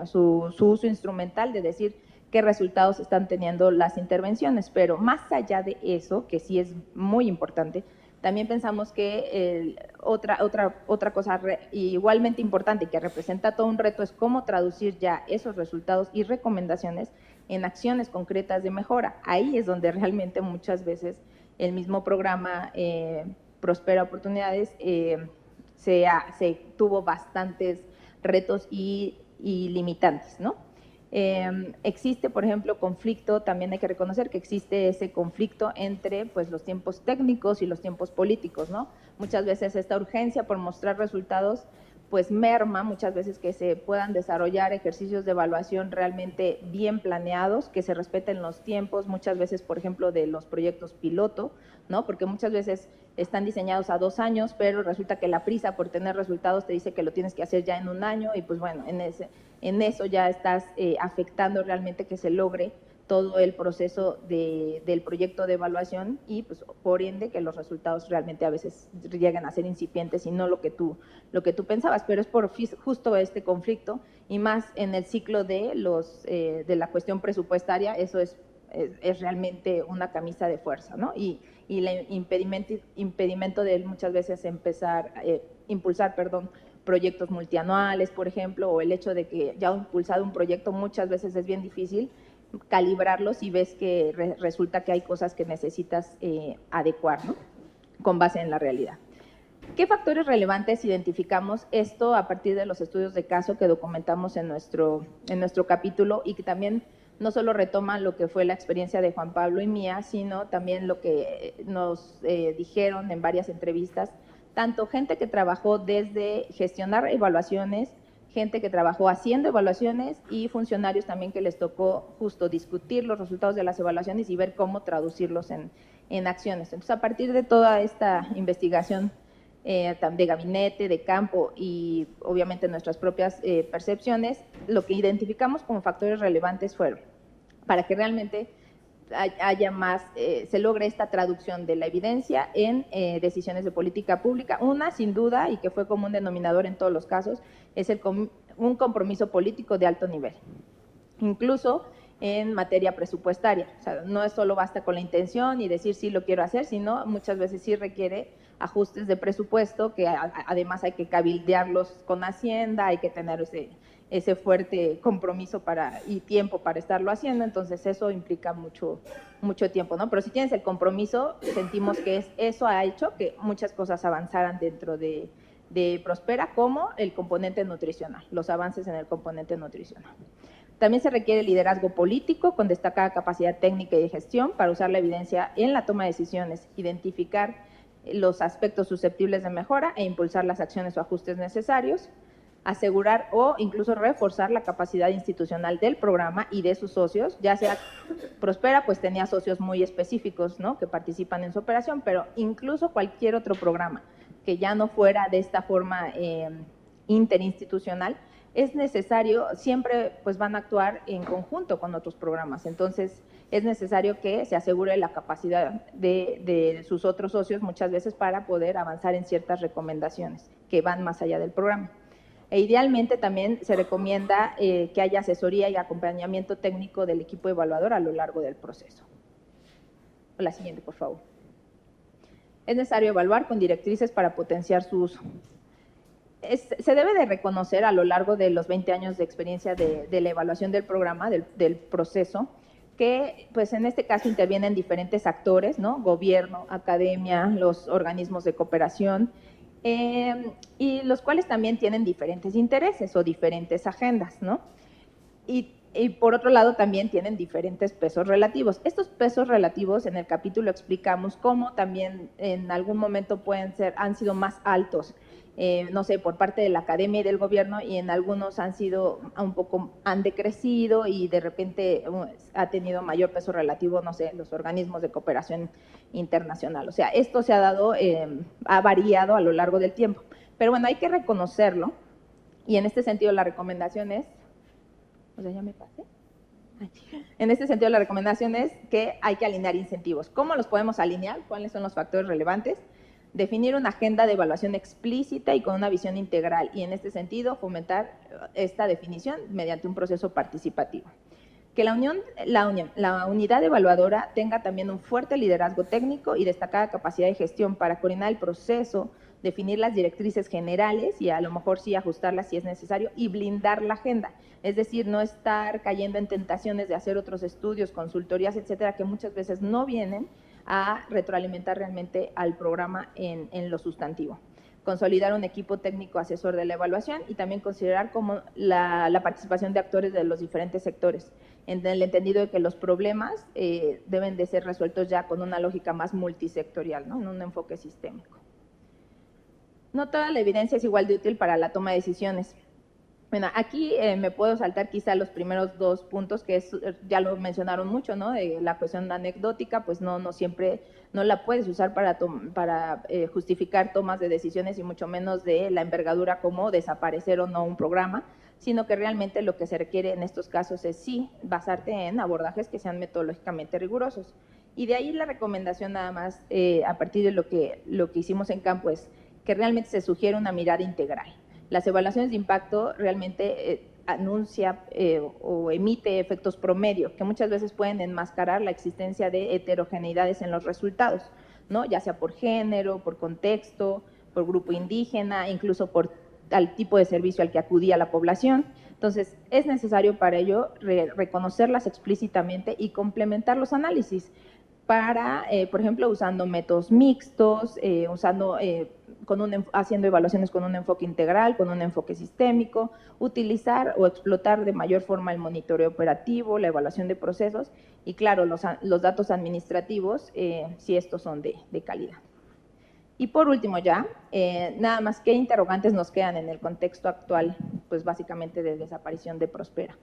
su uso instrumental, de decir qué resultados están teniendo las intervenciones, pero más allá de eso, que sí es muy importante, También pensamos que otra cosa igualmente importante que representa todo un reto es cómo traducir ya esos resultados y recomendaciones en acciones concretas de mejora. Ahí es donde realmente muchas veces el mismo programa Prospera Oportunidades se tuvo bastantes retos y limitantes, ¿no? Existe, por ejemplo, conflicto, también hay que reconocer que existe ese conflicto entre pues, los tiempos técnicos y los tiempos políticos, ¿no? Muchas veces esta urgencia por mostrar resultados pues merma muchas veces que se puedan desarrollar ejercicios de evaluación realmente bien planeados, que se respeten los tiempos, muchas veces, por ejemplo, de los proyectos piloto, ¿no? Porque muchas veces están diseñados a 2 años, pero resulta que la prisa por tener resultados te dice que lo tienes que hacer ya en 1 año y pues bueno, en eso ya estás afectando realmente que se logre todo el proceso del proyecto de evaluación y pues por ende que los resultados realmente a veces llegan a ser incipientes y no lo que tú pensabas, pero es por justo este conflicto y más en el ciclo de la cuestión presupuestaria, eso es realmente una camisa de fuerza, ¿no? Y el impedimento de él muchas veces impulsar proyectos multianuales, por ejemplo, o el hecho de que ya impulsado un proyecto muchas veces es bien difícil calibrarlos y ves que resulta que hay cosas que necesitas adecuar, ¿no? Con base en la realidad. ¿Qué factores relevantes identificamos? Esto a partir de los estudios de caso que documentamos en nuestro capítulo y que también no solo retoman lo que fue la experiencia de Juan Pablo y mía, sino también lo que nos dijeron en varias entrevistas, tanto gente que trabajó desde gestionar evaluaciones, gente que trabajó haciendo evaluaciones y funcionarios también que les tocó justo discutir los resultados de las evaluaciones y ver cómo traducirlos en acciones. Entonces, a partir de toda esta investigación de gabinete, de campo y obviamente nuestras propias percepciones, lo que identificamos como factores relevantes fueron para que realmente haya más, se logre esta traducción de la evidencia en decisiones de política pública. Una, sin duda, y que fue como un denominador en todos los casos, es un compromiso político de alto nivel, incluso en materia presupuestaria. O sea, no es solo basta con la intención y decir sí lo quiero hacer, sino muchas veces sí requiere ajustes de presupuesto, que además hay que cabildearlos con Hacienda, hay que tener ese fuerte compromiso y tiempo para estarlo haciendo, entonces eso implica mucho tiempo, ¿no? Pero si tienes el compromiso, sentimos que eso ha hecho que muchas cosas avanzaran dentro de Prospera, como el componente nutricional, los avances en el componente nutricional. También se requiere liderazgo político con destacada capacidad técnica y de gestión para usar la evidencia en la toma de decisiones, identificar los aspectos susceptibles de mejora e impulsar las acciones o ajustes necesarios, asegurar o incluso reforzar la capacidad institucional del programa y de sus socios, ya sea Prospera, pues tenía socios muy específicos, ¿no?, que participan en su operación, pero incluso cualquier otro programa que ya no fuera de esta forma interinstitucional, es necesario, siempre pues van a actuar en conjunto con otros programas, entonces es necesario que se asegure la capacidad de sus otros socios muchas veces para poder avanzar en ciertas recomendaciones que van más allá del programa. E idealmente también se recomienda que haya asesoría y acompañamiento técnico del equipo evaluador a lo largo del proceso. La siguiente, por favor. Es necesario evaluar con directrices para potenciar su uso. Se debe de reconocer a lo largo de los 20 años de experiencia de la evaluación del programa, del proceso, que pues en este caso intervienen diferentes actores, ¿no? Gobierno, academia, los organismos de cooperación, y los cuales también tienen diferentes intereses o diferentes agendas, ¿no? Y por otro lado también tienen diferentes pesos relativos. Estos pesos relativos en el capítulo explicamos cómo también en algún momento han sido más altos, no sé, por parte de la academia y del gobierno, y en algunos han decrecido y de repente ha tenido mayor peso relativo, no sé, los organismos de cooperación internacional. O sea, esto se ha dado, ha variado a lo largo del tiempo. Pero bueno, hay que reconocerlo y en este sentido la recomendación es, o sea, ya me pasé. En este sentido la recomendación es que hay que alinear incentivos. ¿Cómo los podemos alinear? ¿Cuáles son los factores relevantes? Definir una agenda de evaluación explícita y con una visión integral, y en este sentido fomentar esta definición mediante un proceso participativo. Que la unidad evaluadora tenga también un fuerte liderazgo técnico y destacada capacidad de gestión para coordinar el proceso, definir las directrices generales y a lo mejor sí ajustarlas si es necesario y blindar la agenda. Es decir, no estar cayendo en tentaciones de hacer otros estudios, consultorías, etcétera, que muchas veces no vienen a retroalimentar realmente al programa en lo sustantivo. Consolidar un equipo técnico asesor de la evaluación y también considerar como la participación de actores de los diferentes sectores, en el entendido de que los problemas deben de ser resueltos ya con una lógica más multisectorial, ¿no? En un enfoque sistémico. No toda la evidencia es igual de útil para la toma de decisiones. Bueno, aquí me puedo saltar quizá los primeros 2 puntos, que es, ya lo mencionaron mucho, ¿no? De la cuestión anecdótica, pues no siempre, no la puedes usar para justificar tomas de decisiones y mucho menos de la envergadura como desaparecer o no un programa, sino que realmente lo que se requiere en estos casos es sí basarte en abordajes que sean metodológicamente rigurosos. Y de ahí la recomendación nada más, a partir de lo que hicimos en campo, es que realmente se sugiere una mirada integral. Las evaluaciones de impacto realmente anuncia o emite efectos promedio, que muchas veces pueden enmascarar la existencia de heterogeneidades en los resultados, ¿no? Ya sea por género, por contexto, por grupo indígena, incluso por al tipo de servicio al que acudía la población. Entonces, es necesario para ello reconocerlas explícitamente y complementar los análisis para, por ejemplo, usando métodos mixtos, haciendo evaluaciones con un enfoque integral, con un enfoque sistémico, utilizar o explotar de mayor forma el monitoreo operativo, la evaluación de procesos y, claro, los datos administrativos, si estos son de calidad. Y por último ya, nada más, ¿qué interrogantes nos quedan en el contexto actual? Pues básicamente de desaparición de Prospera.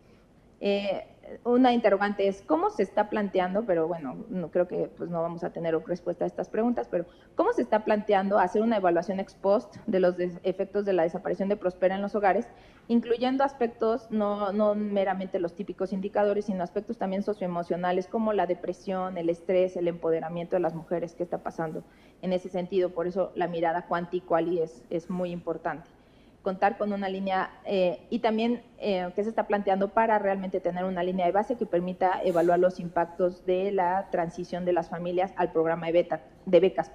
Una interrogante es cómo se está planteando, pero bueno, no creo que pues no vamos a tener respuesta a estas preguntas, pero ¿cómo se está planteando hacer una evaluación ex post de los efectos de la desaparición de Prospera en los hogares, incluyendo aspectos no meramente los típicos indicadores, sino aspectos también socioemocionales como la depresión, el estrés, el empoderamiento de las mujeres? ¿Qué está pasando en ese sentido? Por eso la mirada quanti-quali es muy importante. Contar con una línea y también que se está planteando para realmente tener una línea de base que permita evaluar los impactos de la transición de las familias al programa de becas.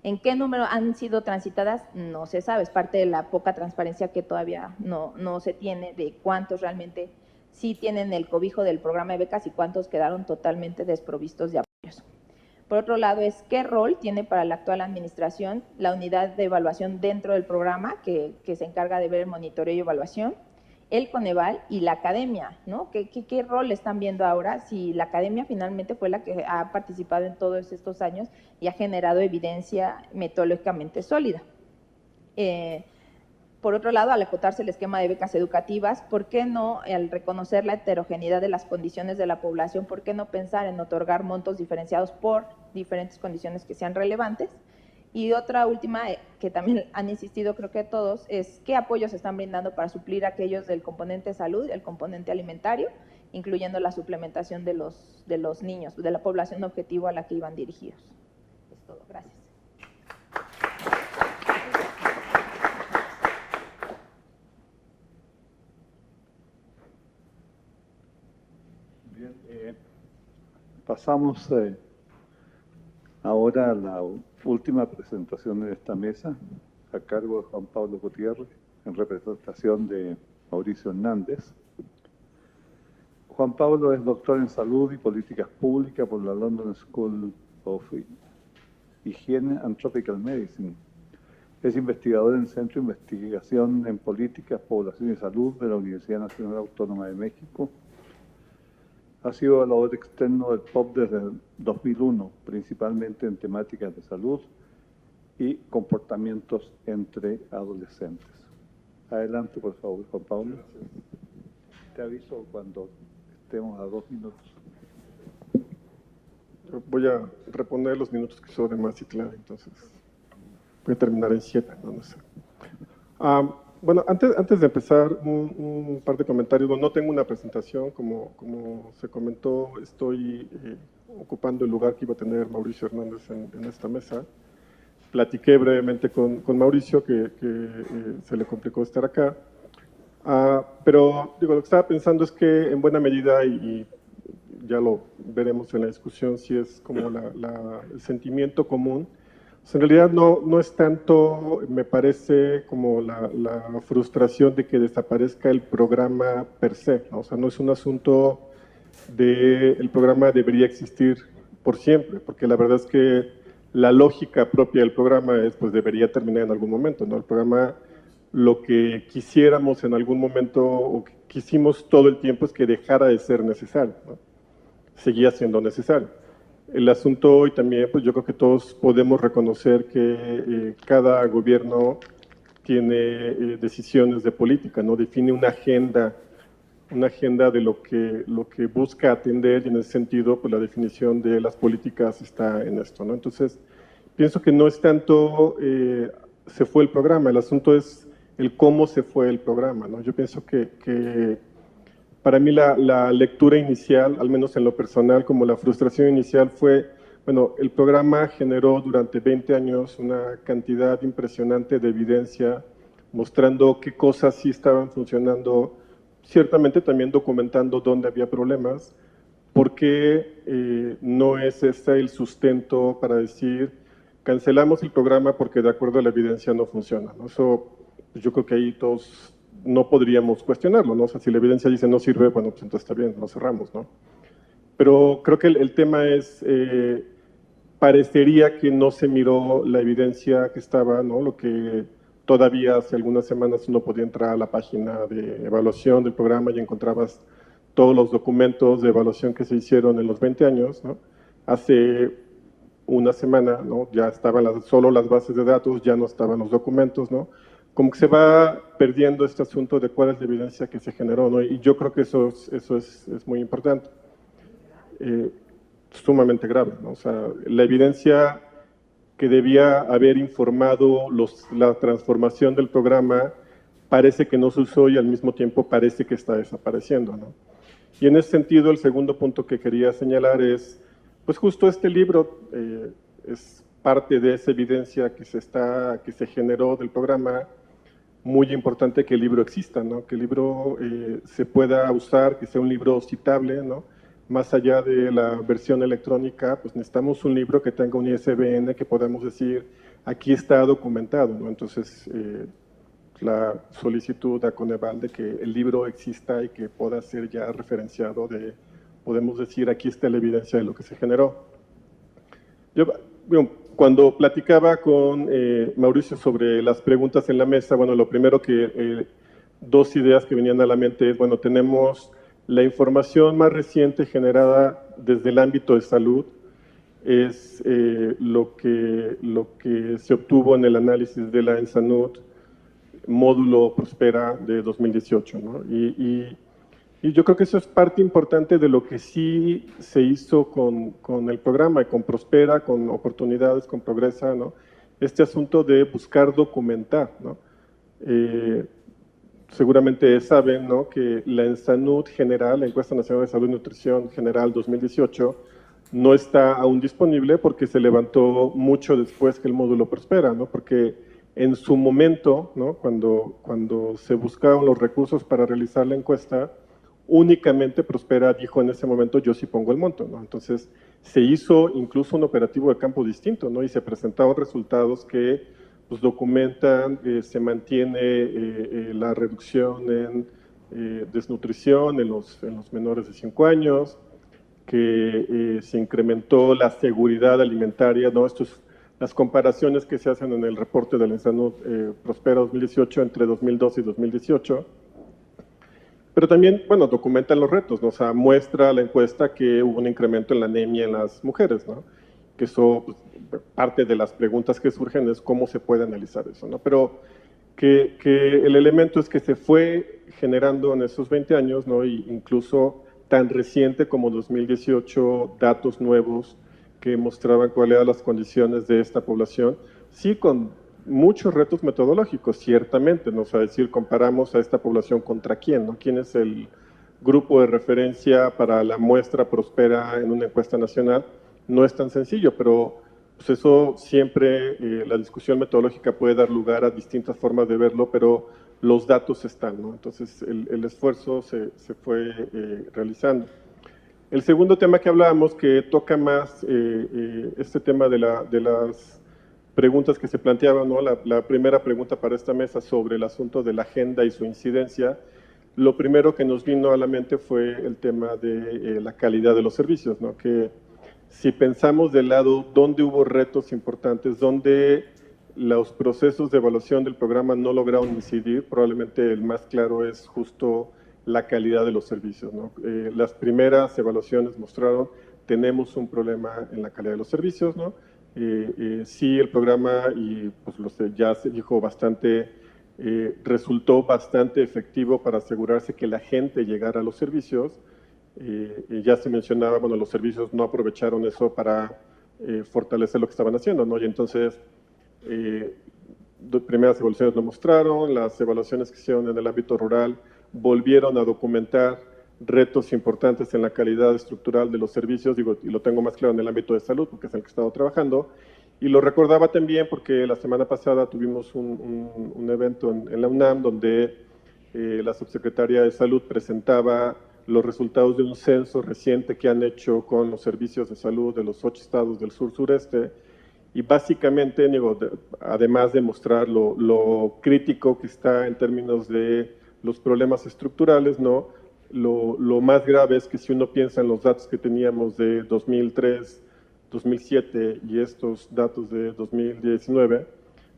¿En qué número han sido transitadas? No se sabe, es parte de la poca transparencia que todavía no se tiene de cuántos realmente sí tienen el cobijo del programa de becas y cuántos quedaron totalmente desprovistos de apoyos. Por otro lado, es qué rol tiene para la actual administración la unidad de evaluación dentro del programa que se encarga de ver el monitoreo y evaluación, el Coneval y la academia, ¿no? ¿Qué rol están viendo ahora si la academia finalmente fue la que ha participado en todos estos años y ha generado evidencia metodológicamente sólida? Por otro lado, al acotarse el esquema de becas educativas, ¿por qué no, al reconocer la heterogeneidad de las condiciones de la población, por qué no pensar en otorgar montos diferenciados por diferentes condiciones que sean relevantes? Y otra última, que también han insistido creo que todos, es qué apoyos se están brindando para suplir aquellos del componente salud, el componente alimentario, incluyendo la suplementación de los niños, de la población objetivo a la que iban dirigidos. Es todo, gracias. Pasamos ahora a la última presentación de esta mesa, a cargo de Juan Pablo Gutiérrez, en representación de Mauricio Hernández. Juan Pablo es doctor en Salud y Políticas Públicas por la London School of Hygiene and Tropical Medicine. Es investigador en el Centro de Investigación en Políticas, Población y Salud de la Universidad Nacional Autónoma de México. Ha sido evaluador externo del POP desde 2001, principalmente en temáticas de salud y comportamientos entre adolescentes. Adelante, por favor, Juan Pablo. Te aviso cuando estemos a 2 minutos. Voy a reponer los minutos que son de Mazatlán, entonces voy a terminar en 7, no sé. Bueno, antes de empezar, un par de comentarios. Bueno, no tengo una presentación, como se comentó, estoy ocupando el lugar que iba a tener Mauricio Hernández en esta mesa. Platiqué brevemente con Mauricio, que se le complicó estar acá. Pero digo, lo que estaba pensando es que en buena medida, y ya lo veremos en la discusión si es como el sentimiento común. O sea, en realidad no es tanto, me parece, como la frustración de que desaparezca el programa per se, ¿no? O sea, no es un asunto de el programa debería existir por siempre, porque la verdad es que la lógica propia del programa es, pues debería terminar en algún momento, ¿no? El programa, lo que quisiéramos en algún momento, o que quisimos todo el tiempo, es que dejara de ser necesario, ¿no? Seguía siendo necesario. El asunto hoy también, pues yo creo que todos podemos reconocer que cada gobierno tiene decisiones de política, ¿no? Define una agenda de lo que busca atender, y en ese sentido, pues la definición de las políticas está en esto, ¿no? Entonces, pienso que no es tanto se fue el programa, el asunto es el cómo se fue el programa, ¿no? Yo pienso que para mí la lectura inicial, al menos en lo personal, como la frustración inicial fue, bueno, el programa generó durante 20 años una cantidad impresionante de evidencia mostrando qué cosas sí estaban funcionando, ciertamente también documentando dónde había problemas, porque no es ese el sustento para decir cancelamos el programa porque de acuerdo a la evidencia no funciona, ¿no? Eso, pues yo creo que ahí todos no podríamos cuestionarlo, ¿no? O sea, si la evidencia dice no sirve, bueno, pues entonces está bien, lo cerramos, ¿no? Pero creo que el tema es, parecería que no se miró la evidencia que estaba, ¿no? Lo que todavía hace algunas semanas uno podía entrar a la página de evaluación del programa y encontrabas todos los documentos de evaluación que se hicieron en los 20 años, ¿no? Hace una semana, ¿no? Ya estaban solo las bases de datos, ya no estaban los documentos, ¿no? Como que se va perdiendo este asunto de cuál es la evidencia que se generó, ¿no? Y yo creo que eso es muy importante, sumamente grave, ¿no? O sea, la evidencia que debía haber informado la transformación del programa parece que no se usó y al mismo tiempo parece que está desapareciendo, ¿no? Y en ese sentido, el segundo punto que quería señalar es, pues justo este libro es parte de esa evidencia que se generó del programa. Muy importante que el libro exista, ¿no? Que el libro se pueda usar, que sea un libro citable, ¿no? Más allá de la versión electrónica, pues necesitamos un libro que tenga un ISBN que podamos decir, aquí está documentado, ¿no? Entonces, la solicitud a Coneval de que el libro exista y que pueda ser ya referenciado, podemos decir, aquí está la evidencia de lo que se generó. Yo, bueno, cuando platicaba con Mauricio sobre las preguntas en la mesa, bueno, lo primero dos ideas que venían a la mente es, bueno, tenemos la información más reciente generada desde el ámbito de salud, es lo que se obtuvo en el análisis de la ENSANUD, módulo Prospera de 2018, ¿no? Y yo creo que eso es parte importante de lo que sí se hizo con el programa y con Prospera, con Oportunidades, con Progresa, ¿no? Este asunto de buscar documentar, ¿no? Seguramente saben, ¿no?, que la ENSANUD general, la Encuesta Nacional de Salud y Nutrición General 2018, no está aún disponible porque se levantó mucho después que el módulo Prospera, ¿no? Porque en su momento, ¿no?, cuando se buscaron los recursos para realizar la encuesta, únicamente Prospera dijo en ese momento, yo sí pongo el monto, ¿no? Entonces, se hizo incluso un operativo de campo distinto, ¿no? Y se presentaron resultados que pues, documentan que se mantiene la reducción en desnutrición en los menores de 5 años, que se incrementó la seguridad alimentaria, ¿no? Las comparaciones que se hacen en el reporte del ENSANUD Prospera 2018 entre 2012 y 2018. Pero también, bueno, documentan los retos, ¿no? O sea, muestra la encuesta que hubo un incremento en la anemia en las mujeres, ¿no? Que eso, pues, parte de las preguntas que surgen es cómo se puede analizar eso, ¿no? Pero que el elemento es que se fue generando en esos 20 años, ¿no? Y incluso tan reciente como 2018, datos nuevos que mostraban cuáles eran las condiciones de esta población, sí con muchos retos metodológicos, ciertamente, ¿no? O sea, decir, comparamos a esta población contra quién, ¿no? ¿Quién es el grupo de referencia para la muestra Prospera en una encuesta nacional? No es tan sencillo, pero pues eso siempre, la discusión metodológica puede dar lugar a distintas formas de verlo, pero los datos están, ¿no? Entonces, el esfuerzo se fue realizando. El segundo tema que hablábamos, que toca más este tema de las preguntas que se planteaban, ¿no? La primera pregunta para esta mesa sobre el asunto de la agenda y su incidencia, lo primero que nos vino a la mente fue el tema de la calidad de los servicios, ¿no? Que si pensamos del lado donde hubo retos importantes, donde los procesos de evaluación del programa no lograron incidir, probablemente el más claro es justo la calidad de los servicios, ¿no? Las primeras evaluaciones mostraron tenemos un problema en la calidad de los servicios, ¿no? Sí, el programa, y pues ya se dijo bastante, resultó bastante efectivo para asegurarse que la gente llegara a los servicios. Ya se mencionaba, bueno, los servicios no aprovecharon eso para fortalecer lo que estaban haciendo, ¿no? Y entonces, primeras evaluaciones lo mostraron, las evaluaciones que hicieron en el ámbito rural volvieron a documentar retos importantes en la calidad estructural de los servicios, digo, y lo tengo más claro en el ámbito de salud, porque es el que he estado trabajando, y lo recordaba también porque la semana pasada tuvimos un evento en la UNAM donde la subsecretaria de Salud presentaba los resultados de un censo reciente que han hecho con los servicios de salud de los 8 estados del sur-sureste, y básicamente, digo, además de mostrar lo crítico que está en términos de los problemas estructurales, ¿no? Lo más grave es que si uno piensa en los datos que teníamos de 2003, 2007 y estos datos de 2019,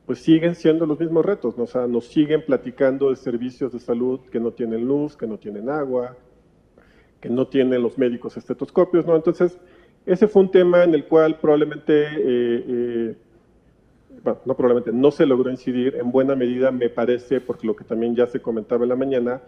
pues siguen siendo los mismos retos, ¿no? O sea, nos siguen platicando de servicios de salud que no tienen luz, que no tienen agua, que no tienen los médicos estetoscopios, ¿no? Entonces, ese fue un tema en el cual probablemente, bueno, no probablemente, no se logró incidir en buena medida, me parece, porque lo que también ya se comentaba en la mañana,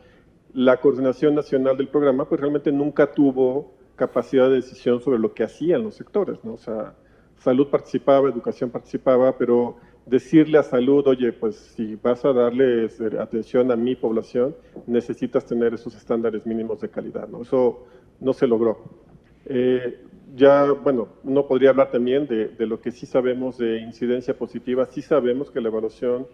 la coordinación nacional del programa, pues realmente nunca tuvo capacidad de decisión sobre lo que hacían los sectores, ¿no? O sea, salud participaba, educación participaba, pero decirle a salud, oye, pues si vas a darle atención a mi población, necesitas tener esos estándares mínimos de calidad, ¿no? Eso no se logró. Ya, bueno, uno podría hablar también de lo que sí sabemos de incidencia positiva. Sí sabemos que la evaluación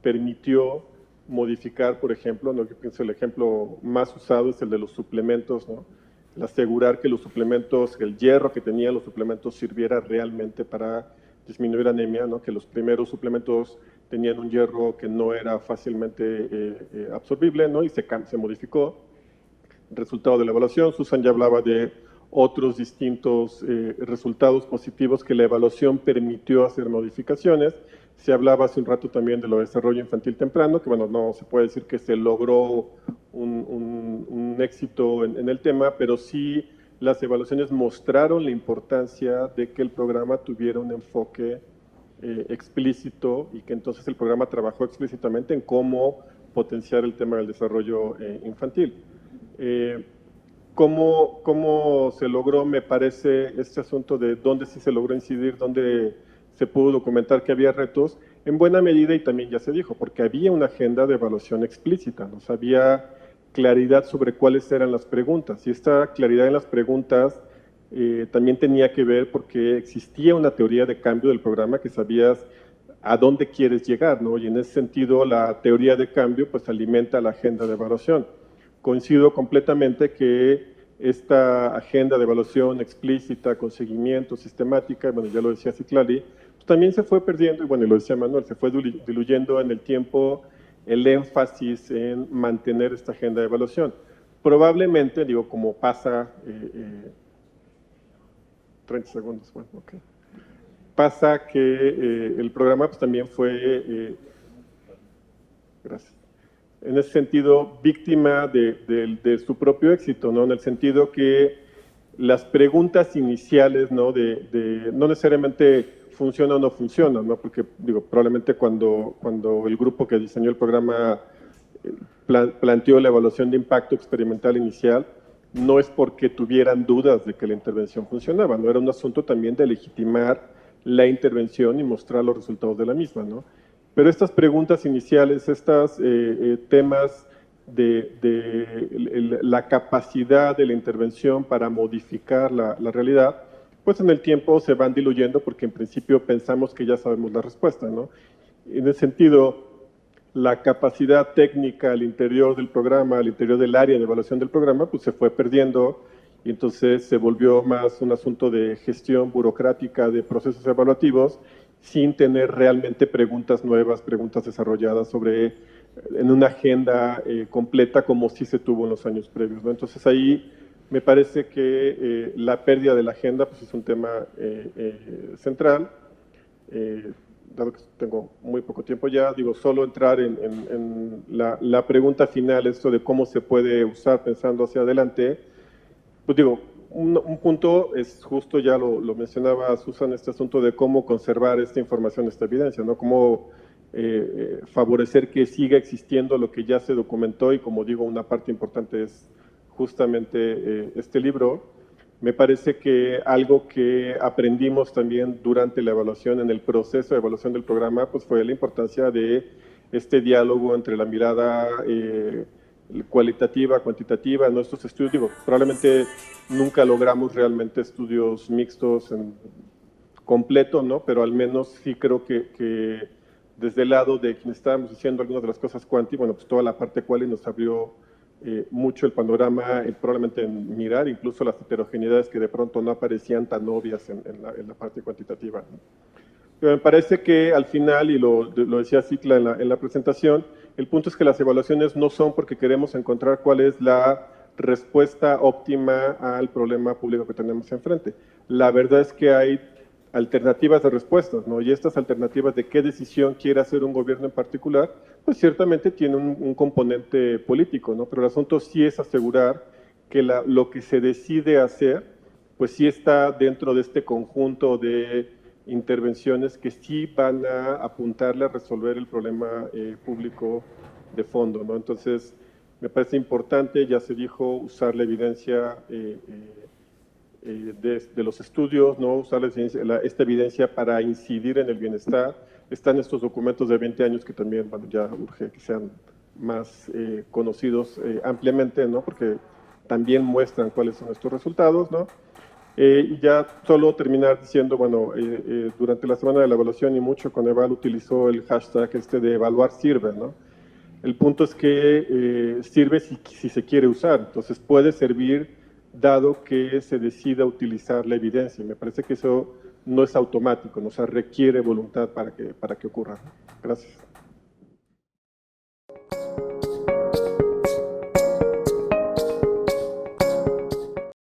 permitió modificar, por ejemplo, ¿no? Yo pienso el ejemplo más usado es el de los suplementos, ¿no? El asegurar que los suplementos, el hierro que tenían los suplementos sirviera realmente para disminuir anemia, ¿no? Que los primeros suplementos tenían un hierro que no era fácilmente absorbible, ¿no? Y se modificó. Resultado de la evaluación, Susan ya hablaba de otros distintos resultados positivos que la evaluación permitió hacer modificaciones. Se hablaba hace un rato también de lo de desarrollo infantil temprano, que bueno, no se puede decir que se logró un éxito en el tema, pero sí las evaluaciones mostraron la importancia de que el programa tuviera un enfoque explícito y que entonces el programa trabajó explícitamente en cómo potenciar el tema del desarrollo infantil. ¿Cómo se logró, me parece, este asunto de dónde sí se logró incidir, dónde se pudo documentar que había retos? En buena medida, y también ya se dijo, porque había una agenda de evaluación explícita, ¿no? O sea, había claridad sobre cuáles eran las preguntas, y esta claridad en las preguntas también tenía que ver porque existía una teoría de cambio del programa que sabías a dónde quieres llegar, ¿no? Y en ese sentido, la teoría de cambio pues alimenta la agenda de evaluación. Coincido completamente que esta agenda de evaluación explícita, con seguimiento, sistemática, bueno, ya lo decía Citlali, pues también se fue perdiendo, y bueno, y lo decía Manuel, se fue diluyendo en el tiempo el énfasis en mantener esta agenda de evaluación. Probablemente, digo, como pasa, 30 segundos, bueno, ok. Pasa que el programa pues también fue, gracias, en ese sentido, víctima de su propio éxito, ¿no? En el sentido que las preguntas iniciales, ¿no? No necesariamente funciona o no funciona, ¿no? Porque, digo, probablemente cuando el grupo que diseñó el programa planteó la evaluación de impacto experimental inicial, no es porque tuvieran dudas de que la intervención funcionaba, ¿no? Era un asunto también de legitimar la intervención y mostrar los resultados de la misma, ¿no? Pero estas preguntas iniciales, estos temas de la capacidad de la intervención para modificar la realidad, pues en el tiempo se van diluyendo porque en principio pensamos que ya sabemos la respuesta, ¿no? En ese sentido, la capacidad técnica al interior del programa, al interior del área de evaluación del programa, pues se fue perdiendo y entonces se volvió más un asunto de gestión burocrática de procesos evaluativos sin tener realmente preguntas nuevas, preguntas desarrolladas en una agenda completa como sí se tuvo en los años previos, ¿no? Entonces ahí me parece que la pérdida de la agenda pues es un tema central. Dado que tengo muy poco tiempo ya, digo, solo entrar en la pregunta final, esto de cómo se puede usar pensando hacia adelante, pues digo, un punto es justo, ya lo mencionaba Susan, este asunto de cómo conservar esta información, esta evidencia, ¿no? Cómo favorecer que siga existiendo lo que ya se documentó y, como digo, una parte importante es justamente este libro. Me parece que algo que aprendimos también durante la evaluación, en el proceso de evaluación del programa, pues fue la importancia de este diálogo entre la mirada cualitativa, cuantitativa. En nuestros estudios, digo, probablemente nunca logramos realmente estudios mixtos en completo, ¿no? Pero al menos sí creo que desde el lado de quien estábamos diciendo algunas de las cosas cuanti, bueno, pues toda la parte quali nos abrió mucho el panorama, probablemente en mirar incluso las heterogeneidades que de pronto no aparecían tan obvias en la parte cuantitativa, ¿no? Pero me parece que al final, y lo decía Citla en la presentación, el punto es que las evaluaciones no son porque queremos encontrar cuál es la respuesta óptima al problema público que tenemos enfrente. La verdad es que hay alternativas de respuestas, ¿no? Y estas alternativas de qué decisión quiere hacer un gobierno en particular, pues ciertamente tiene un componente político, ¿no? Pero el asunto sí es asegurar que lo que se decide hacer, pues sí está dentro de este conjunto de intervenciones que sí van a apuntarle a resolver el problema público de fondo, ¿no? Entonces, me parece importante, ya se dijo, usar la evidencia de los estudios, ¿no? Usar esta evidencia para incidir en el bienestar. Están estos documentos de 20 años que también, bueno, ya urge que sean más conocidos ampliamente, ¿no? Porque también muestran cuáles son estos resultados, ¿no? Y ya solo terminar diciendo, bueno, durante la semana de la evaluación y mucho Coneval utilizó el hashtag de evaluar sirve, ¿no? El punto es que sirve si se quiere usar, entonces puede servir dado que se decida utilizar la evidencia. Y me parece que eso no es automático, ¿no? O sea, requiere voluntad para que ocurra. Gracias.